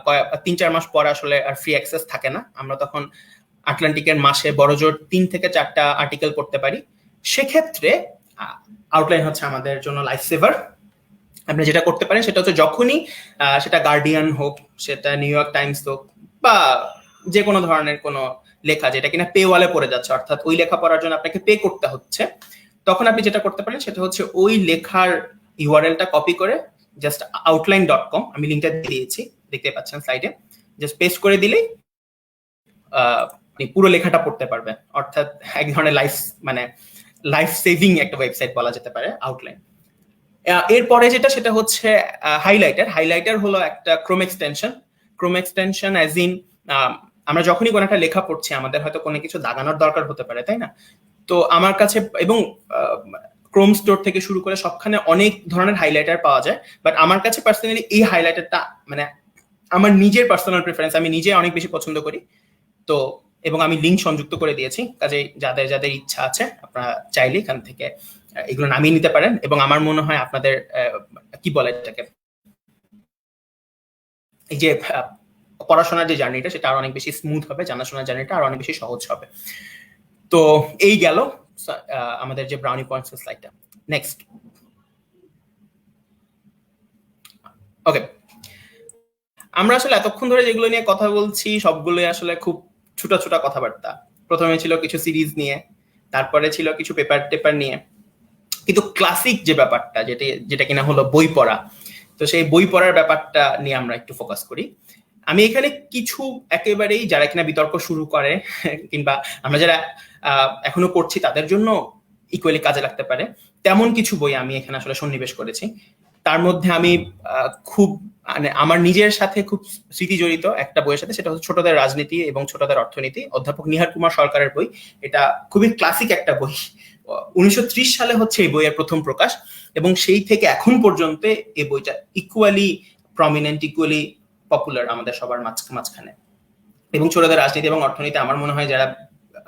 3-4 মাস পর আসলে আর ফ্রি অ্যাক্সেস থাকে না, আমরা তখন আটলান্টিকের মাসে বড় জোর 3 থেকে 4টা আর্টিকেল পড়তে পারি। সেক্ষেত্রে আউটলাইন হচ্ছে আমাদের জন্য লাইফ সেভার। আপনি যেটা করতে পারেন সেটা হচ্ছে, যখনই সেটা গার্ডিয়ান হোক, সেটা নিউ ইয়র্ক টাইমস হোক, বা যে কোনো ধরনের কোনো লেখা যেটা কিনা পে ওয়ালে পড়ে যাচ্ছে, অর্থাৎ ওই লেখা পড়ার জন্য আপনাকে পে করতে হচ্ছে, তখন আপনি যেটা করতে পারেন সেটা হচ্ছে ওই লেখার ইউআরএলটা কপি করে জাস্ট outline.com, আমি লিঙ্কটা দিয়েছি, দেখতে পাচ্ছেন স্লাইডে, জাস্ট পেস্ট করে দিলেই আপনি পুরো লেখাটা পড়তে পারবেন। অর্থাৎ এক ধরনের মানে লাইফ সেভিং একটা ওয়েবসাইট বলা যেতে পারে আউটলাইন। এরপরে যেটা, সেটা হচ্ছে হাইলাইটার। হাইলাইটার হলো একটা Chrome extension. Chrome extension as in, আমরা যখনই কোনো একটা লেখা পড়ছি, আমাদের হয়তো কোনো কিছু দাগানোর দরকার হতে পারে, তাই না? তো আমার কাছে, এবং ক্রোম স্টোর থেকে শুরু করে সবখানে অনেক ধরনের হাইলাইটার পাওয়া যায়, বাট আমার কাছে পার্সোনালি এই হাইলাইটারটা মানে আমার নিজের পার্সোনাল প্রেফারেন্স, আমি নিজে অনেক বেশি পছন্দ করি। তো এবং আমি লিঙ্ক সংযুক্ত করে দিয়েছি, কাজে যাদের যাদের ইচ্ছা আছে আপনারা চাইলে এখান থেকে এগুলো নামিয়ে নিতে পারেন, এবং আমার মনে হয় আপনাদের কি বলে এটাকে, এই যে পড়াশোনার যে জার্নিটা, সেটা আরো অনেক বেশি স্মুথ হবে, জানাশোনার জার্নিটা আরো অনেক বেশি সহজ হবে। তো এই গেল আমাদের যে ব্রাউনি পয়েন্টস স্লাইডটা। নেক্সট, ওকে, আমরা আসলে এতক্ষণ ধরে যেগুলো নিয়ে কথা বলছি সবগুলোই আসলে খুব ছোট ছোট কথাবার্তা। প্রথমে ছিল কিছু সিরিজ নিয়ে, তারপরে ছিল কিছু পেপার টেপার নিয়ে, কিন্তু ক্লাসিক যে ব্যাপারটা, যেটা কিনা হলো বই পড়া, তো সেই বই পড়ার ব্যাপারটা নিয়ে আমরা একটু ফোকাস করি। আমি এখানে কিছু একেবারেই যারা কিনা বিতর্ক শুরু করে, কিংবা আমরা যারা এখনো পড়ছি তাদের জন্য ইকুয়ালি কাজে লাগতে পারে, তেমন কিছু বই আমি এখানে আসলে সন্নিবেশ করেছি। তার মধ্যে আমি খুব মানে আমার নিজের সাথে খুব স্মৃতি জড়িত একটা বইয়ের সাথে, সেটা হচ্ছে ছোটদের রাজনীতি এবং ছোটদের অর্থনীতি, অধ্যাপক নিহার কুমার সরকারের বই। এটা খুবই ক্লাসিক একটা বই। 1930 সালে হচ্ছে এই বইয়ের প্রথম প্রকাশ, এবং সেই থেকে এখন পর্যন্ত এই বইটা ইকুয়ালি প্রমিনেন্ট, ইকুয়ালি পপুলার আমাদের সবার মাঝখানে। এবং ছোটদের রাজনীতি এবং অর্থনীতি আমার মনে হয় যারা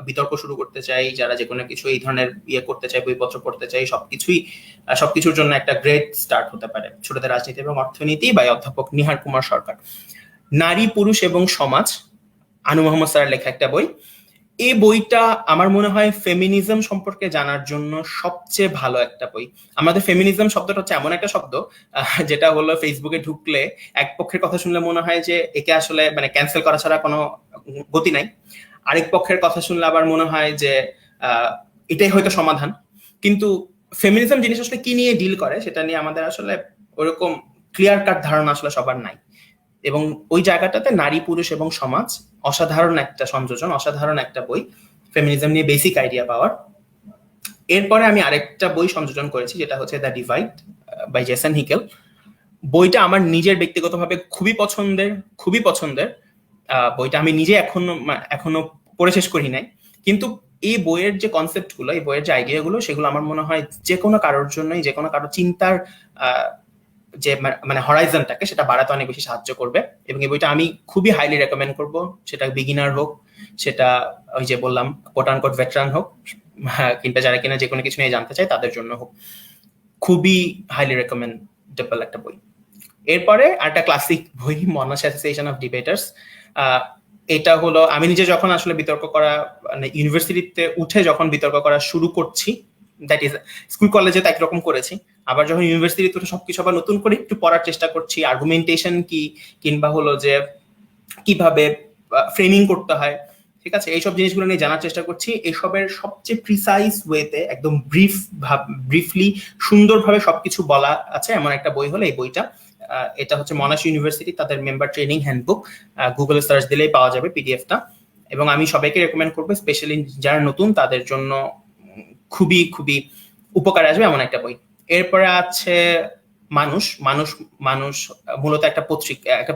বিতর্ক শুরু করতে চাই, যারা যে কোনো কিছু এই ধরনের করতে চাই, বইপত্র পড়তে চাই, সবকিছুর জন্য একটা গ্রেট স্টার্ট হতে পারে ছোটদের রাজনীতি এবং অর্থনীতি বা অধ্যাপক নিহার কুমার সরকার। নারী, পুরুষ এবং সমাজ, আনু মোহাম্মদ স্যারের লেখা একটা বই। এই বইটা আমার মনে হয় ফেমিনিজম সম্পর্কে জানার জন্য সবচেয়ে ভালো একটা বই। আমাদের ফেমিনিজম শব্দটা হচ্ছে এমন একটা শব্দ যেটা হলো ফেসবুকে ঢুকলে এক পক্ষের কথা শুনলে মনে হয় যে একে আসলে মানে ক্যান্সেল করা ছাড়া কোনো গতি নাই, আরেক পক্ষের কথা শুনলে আবার মনে হয় যে এটাই হয়তো সমাধান। কিন্তু ফেমিনিজম জিনিস আসলে কি নিয়ে ডিল করে সেটা নিয়ে আমাদের আসলে ওরকম ক্লিয়ার কাট ধারণা আসলে সবার নাই। এবং ওই জায়গাটাতে নারী, পুরুষ এবং সমাজ অসাধারণ একটা সংযোজন, অসাধারণ একটা বই ফেমিনিজম নিয়ে বেসিক আইডিয়া পাওয়ার। এরপরে আমি আরেকটা বই সংযোজন করেছি যেটা হচ্ছে দ্য ডিভাইড বাই জেসন হিকেল। বইটা আমার নিজের ব্যক্তিগতভাবে খুবই পছন্দের বইটা। আমি নিজে এখনো পড়ে শেষ করি নাই, কিন্তু এই বইয়ের যে কনসেপ্ট গুলো, এই বইয়ের যে আইডিয়া গুলো, সেগুলো আমার মনে হয় যে কোনো কারোর জন্যই, যে কোনো কারোর চিন্তার যে মানে হরাইজনটাকে সেটা বাড়াতে অনেক বেশি সাহায্য করবে। এবং এই বইটা আমি খুবই হাইলি রেকমেন্ড করব, সেটা বিগিনার হোক, সেটা ওই যে বললাম কোট আনকোট ভেটারান হোক, কিংবা যারা কিনা যে কোনো কিছু নিয়ে জানতে চায় তাদের জন্য হোক। খুবই হাইলি রেকমেন্ডেবল একটা বই। এরপরে আরেকটা ক্লাসিক বই, মনাশ অ্যাসোসিয়েশন অফ ডিবেটার্স। এটা হলো আমি নিজে যখন আসলে বিতর্ক করা মানে ইউনিভার্সিটিতে উঠে যখন বিতর্ক করা শুরু করছি, দ্যাট ইজ স্কুল কলেজে তো একরকম করেছি, আবার যখন ইউনিভার্সিটিতে উঠে সবকিছু আবার নতুন করে একটু পড়ার চেষ্টা করছি, আর্গুমেন্টেশন কি, কিংবা হলো যে কিভাবে ফ্রেমিং করতে হয়, ঠিক আছে, এইসব জিনিসগুলো নিয়ে জানার চেষ্টা করছি। এসবের সবচেয়ে প্রিসাইজ ওয়েতে একদম ব্রিফলি সুন্দরভাবে সবকিছু বলা আছে এমন একটা বই হলো এই বইটা। এটা হচ্ছে মনাশ ইউনিভার্সিটি তাদের মেম্বার ট্রেনিং হ্যান্ডবুক, গুগলে সার্চ দিলেই পাওয়া যাবে পিডিএফটা। এবং আমি সবাইকে রেকমেন্ড করবো, স্পেশালি যারা নতুন তাদের জন্য খুবই খুবই উপকারে আসবে এমন একটা বই। এরপরে আছে মানুষ। মূলত একটা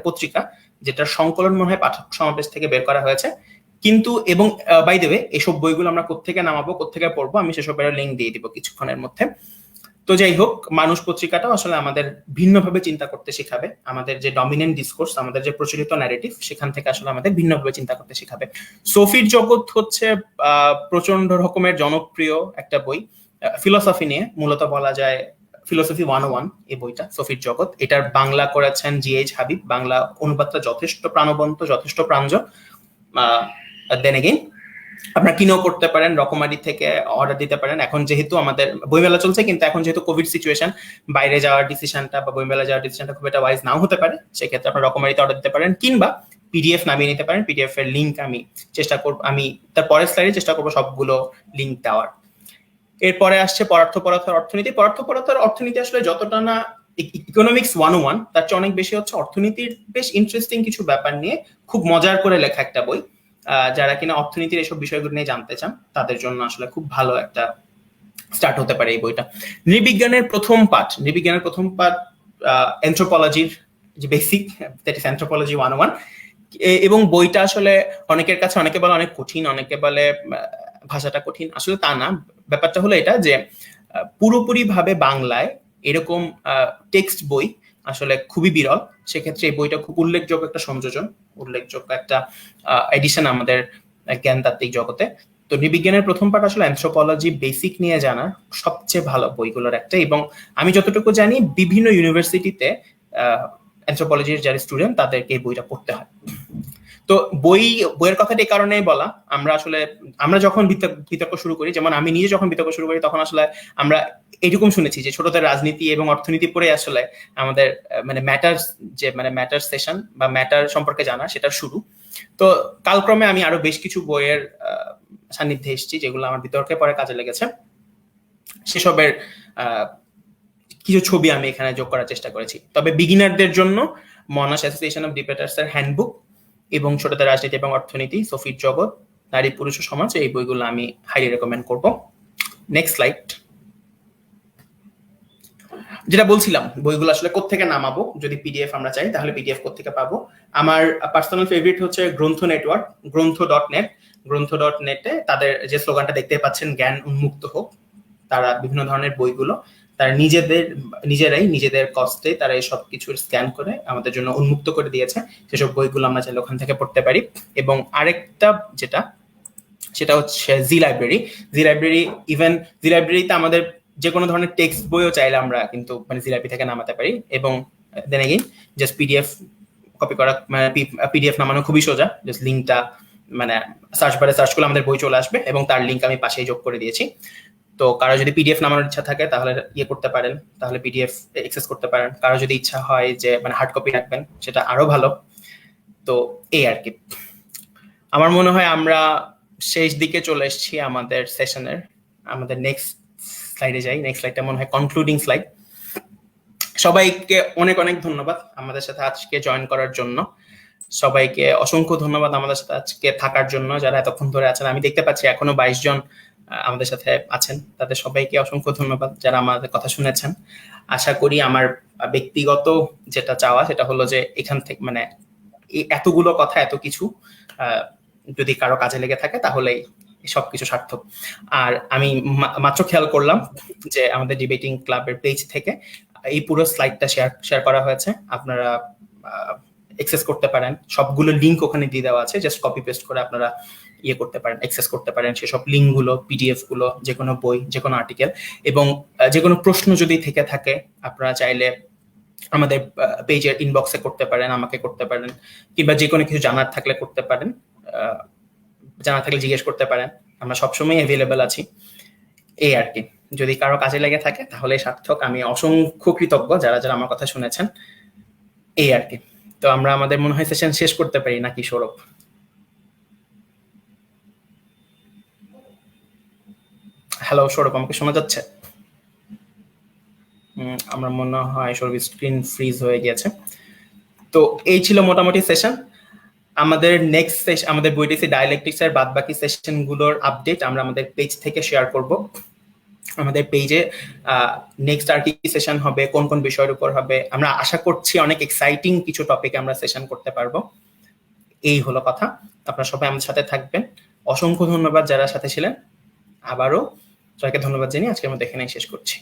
পত্রিকা যেটার সংকলন মনে হয় পাঠক সমাবেশ থেকে বের করা হয়েছে। কিন্তু এবং বাই দ্য ওয়ে এসব বইগুলো আমরা কোত্থেকে নামাবো, কোত্থেকে পড়বো, আমি সেসবের লিঙ্ক দিয়ে দিব কিছুক্ষণের মধ্যে। তো যাই হোক, মানুষ পত্রিকাটাও আসলে আমাদের ভিন্নভাবে চিন্তা করতে শেখাবে। আমাদের যে ডমিনেন্ট ডিসকোর্স, আমাদের যে প্রচলিত ন্যারেটিভ, সেখান থেকে আসলে আমাদের ভিন্নভাবে চিন্তা করতে শেখাবে। সফির জগৎ হচ্ছে প্রচন্ড রকমের জনপ্রিয় একটা বই ফিলোসফি নিয়ে, মূলত বলা যায় ফিলোসফি 101 এই বইটা, সফির জগৎ। এটার বাংলা করেছেন জিএইচ হাবিব, বাংলা অনুবাদটা যথেষ্ট প্রাণবন্ত, যথেষ্ট প্রাঞ্জল। দেন এগেইন আপনারা কিনেও করতে পারেন, রকমারি থেকে অর্ডার দিতে পারেন। এখন যেহেতু আমাদের বইমেলা চলছে, কিন্তু এখন যেহেতু কোভিড সিচুয়েশন, বাইরে যাওয়ার ডিসিশনটা বা বইমেলা যাওয়ার ডিসিশনটা খুব একটা ওয়াইজ নাও হতে পারে, সেক্ষেত্রে আপনারা রকমারিতে অর্ডার দিতে পারেন, কিংবা পিডিএফ নামিয়ে নিতে পারেন। পিডিএফ এর লিঙ্ক আমি চেষ্টা করব, আমি তার পরের স্লাইডে চেষ্টা করবো সবগুলো লিঙ্ক দেওয়ার। এরপরে আসছে পদার্থ অর্থনীতি আসলে যতটা না ইকোনমিক্স 101, তার চেয়ে অনেক বেশি হচ্ছে অর্থনীতির বেশ ইন্টারেস্টিং কিছু ব্যাপার নিয়ে খুব মজার করে লেখা একটা বই। যারা কিনা অর্থনীতির এসব বিষয়গুলো নিয়ে জানতে চান তাদের জন্য আসলে খুব ভালো একটা স্টার্ট হতে পারে এই বইটা। নৃবিজ্ঞানের প্রথম পাঠ অ্যানথ্রোপোলজির যে বেসিক, দ্যাট ইজ অ্যানথ্রোপোলজি 101। এবং বইটা আসলে অনেকের কাছে অনেকে বলে অনেক কঠিন, অনেকে বলে ভাষাটা কঠিন। আসলে তা না, ব্যাপারটা হলো এটা যে পুরোপুরি ভাবে বাংলায় এরকম টেক্সট বই আসলে খুবই বিরল। সেক্ষেত্রে এই বইটা খুব উল্লেখযোগ্য একটা সংযোজন, উল্লেখযোগ্য একটা এডিশন আমাদের জ্ঞানতাত্ত্বিক জগতে। তো নৃবিজ্ঞানের প্রথম পাঠ আসলে অ্যানথ্রোপোলজি বেসিক নিয়ে জানার সবচেয়ে ভালো বইগুলোর একটা। এবং আমি যতটুকু জানি বিভিন্ন ইউনিভার্সিটিতে অ্যানথ্রোপোলজির যারা স্টুডেন্ট তাদেরকে এই বইটা পড়তে হয়। তো বইয়ের কথাটা এই কারণেই বলা, আমরা যখন বিতর্ক শুরু করি, যেমন আমি নিজে যখন বিতর্ক শুরু করি, তখন আসলে আমরা এরকম শুনেছি যে ছোটদের রাজনীতি এবং অর্থনীতি পড়ে আসলে আমাদের মানে ম্যাটার সেশন বা ম্যাটার সম্পর্কে জানা সেটা শুরু। তো কালক্রমে আমি আরো বেশ কিছু বইয়ের সান্নিধ্যে এসেছি যেগুলো আমার বিতর্কে পরে কাজে লেগেছে। সেসবের কিছু ছবি আমি এখানে যোগ করার চেষ্টা করেছি। তবে বিগিনারদের জন্য মনাশ অ্যাসোসিয়েশন অফ ডিবেটার্স এর হ্যান্ডবুক এবং ছোটদের রাজনীতি এবং অর্থনীতি, সফির জগৎ, নারী পুরুষ ও সমাজ, এই বইগুলো আমি হাইলি রেকমেন্ড করব। Next slide. যেটা বলছিলাম বইগুলো আসলে কোত্থেকে নামাবো, যদি পিডিএফ আমরা চাই তাহলে পিডিএফ কোত্থেকে পাবো। আমার পার্সোনাল ফেভারিট হচ্ছে গ্রন্থ নেটওয়ার্ক, গ্রন্থ.নেট। গ্রন্থ.নেটে তাদের যে স্লোগানটা দেখতে পাচ্ছেন, জ্ঞান উন্মুক্ত হোক, তারা বিভিন্ন ধরনের বইগুলো তারা নিজেরাই নিজেদের কস্টে তারা এই সব কিছু স্ক্যান করে আমাদের জন্য উন্মুক্ত করে দিয়েছে। সেসব বইগুলো আমরা চাইলে ওখান থেকে পড়তে পারি। এবং আরেকটা যেটা, সেটা হচ্ছে জি লাইব্রেরি। জি লাইব্রেরিতে আমাদের যে কোনো ধরনের টেক্সট বইও চাইলে আমরা কিন্তু মানে জি লাইব্রেরি থেকে নামাতে পারি। এবং then again just PDF copy করা, মানে পিডিএফ নামানো খুবই সোজা। জাস্ট লিঙ্কটা মানে সার্চ বারে সার্চ করলে আমাদের বই চলে আসবে এবং তার লিঙ্ক আমি পাশেই যোগ করে দিয়েছি। তো কারো যদি পিডিএফ নামানোর ইচ্ছা থাকে তাহলে করতে পারেন, তাহলে পিডিএফ এক্সেস করতে পারেন। কারো যদি ইচ্ছা হয় যে মানে হার্ড কপি রাখবেন, সেটা আরো ভালো। তো এই আর কি, আমার মনে হয় আমরা শেষ দিকে চলে এসেছি আমাদের সেশনের। আমাদের নেক্সট স্লাইডে যাই। নেক্সট স্লাইডটা মনে হয় কনক্লুডিং স্লাইড। সবাইকে অনেক অনেক ধন্যবাদ আমাদের সাথে আজকে জয়েন করার জন্য। সবাইকে অসংখ্য ধন্যবাদ আমাদের সাথে আজকে থাকার জন্য, যারা এতক্ষণ ধরে আছেন। আমি দেখতে পাচ্ছি এখনো 22 জন আমাদের সাথে আছেন। তাদের সবাইকে অসংখ্য ধন্যবাদ যারা আমাদের কথা শুনেছেন। আশা করি আমার ব্যক্তিগত যেটা চাওয়া সেটা হলো যে এখান থেকে মানে এতগুলো কথা, এত কিছু যদি কারো কাজে লেগে থাকে তাহলেই সবকিছু সার্থক। আর আমি মাত্র খেয়াল করলাম যে আমাদের ডিবেটিং ক্লাবের পেজ থেকে এই পুরো স্লাইডটা শেয়ার করা হয়েছে। আপনারা অ্যাক্সেস করতে পারেন, সবগুলো লিঙ্ক ওখানে দিয়ে দেওয়া আছে। জাস্ট কপি পেস্ট করে আপনারা করতে পারেন, অ্যাক্সেস করতে পারেন সেসব লিঙ্ক গুলো, পিডিএফ গুলো, যে কোনো বই, যে কোনো আর্টিকেল। এবং যে কোনো প্রশ্ন যদি থেকে থাকে আপনারা চাইলে আমাদের পেজের ইনবক্সে করতে পারেন, আমাকে করতে পারেন, কিংবা যে কোনো কিছু জানার থাকলে করতে পারেন, জানা থাকলে জিজ্ঞেস করতে পারেন। আমরা সবসময় অ্যাভেলেবেল আছি। এই আর কি, যদি কারো কাজে লেগে থাকে তাহলে সার্থক। আমি অসংখ্য কৃতজ্ঞ যারা যারা আমার কথা শুনেছেন। এই আর কি, তো আমরা আমাদের মনে হয় সেশন শেষ করতে পারি নাকি সৌরভ? হ্যালো সৌরভ, আমাকে শোনা যাচ্ছে? আমার মনে হয় সৌরভ স্ক্রিন ফ্রিজ হয়ে গেছে। তো এই ছিল মোটামুটি সেশন। আমাদের নেক্সট সেশন, আমাদের বইটিসি ডায়ালেকটিক্স এর বাদ বাকি সেশন গুলোর আপডেট আমরা আমাদের পেজ থেকে শেয়ার করব। আমাদের পেজে নেক্সট আর কি সেশন হবে, কোন কোন বিষয়ের উপর হবে, আমরা আশা করছি অনেক এক্সাইটিং কিছু টপিকে আমরা সেশন করতে পারবো। এই হলো কথা। আপনারা সবাই আমাদের সাথে থাকবেন। অসংখ্য ধন্যবাদ যারা সাথে ছিলেন। আবারও সবাইকে ধন্যবাদ জানিয়ে আজকের মতো এখানেই শেষ করছি।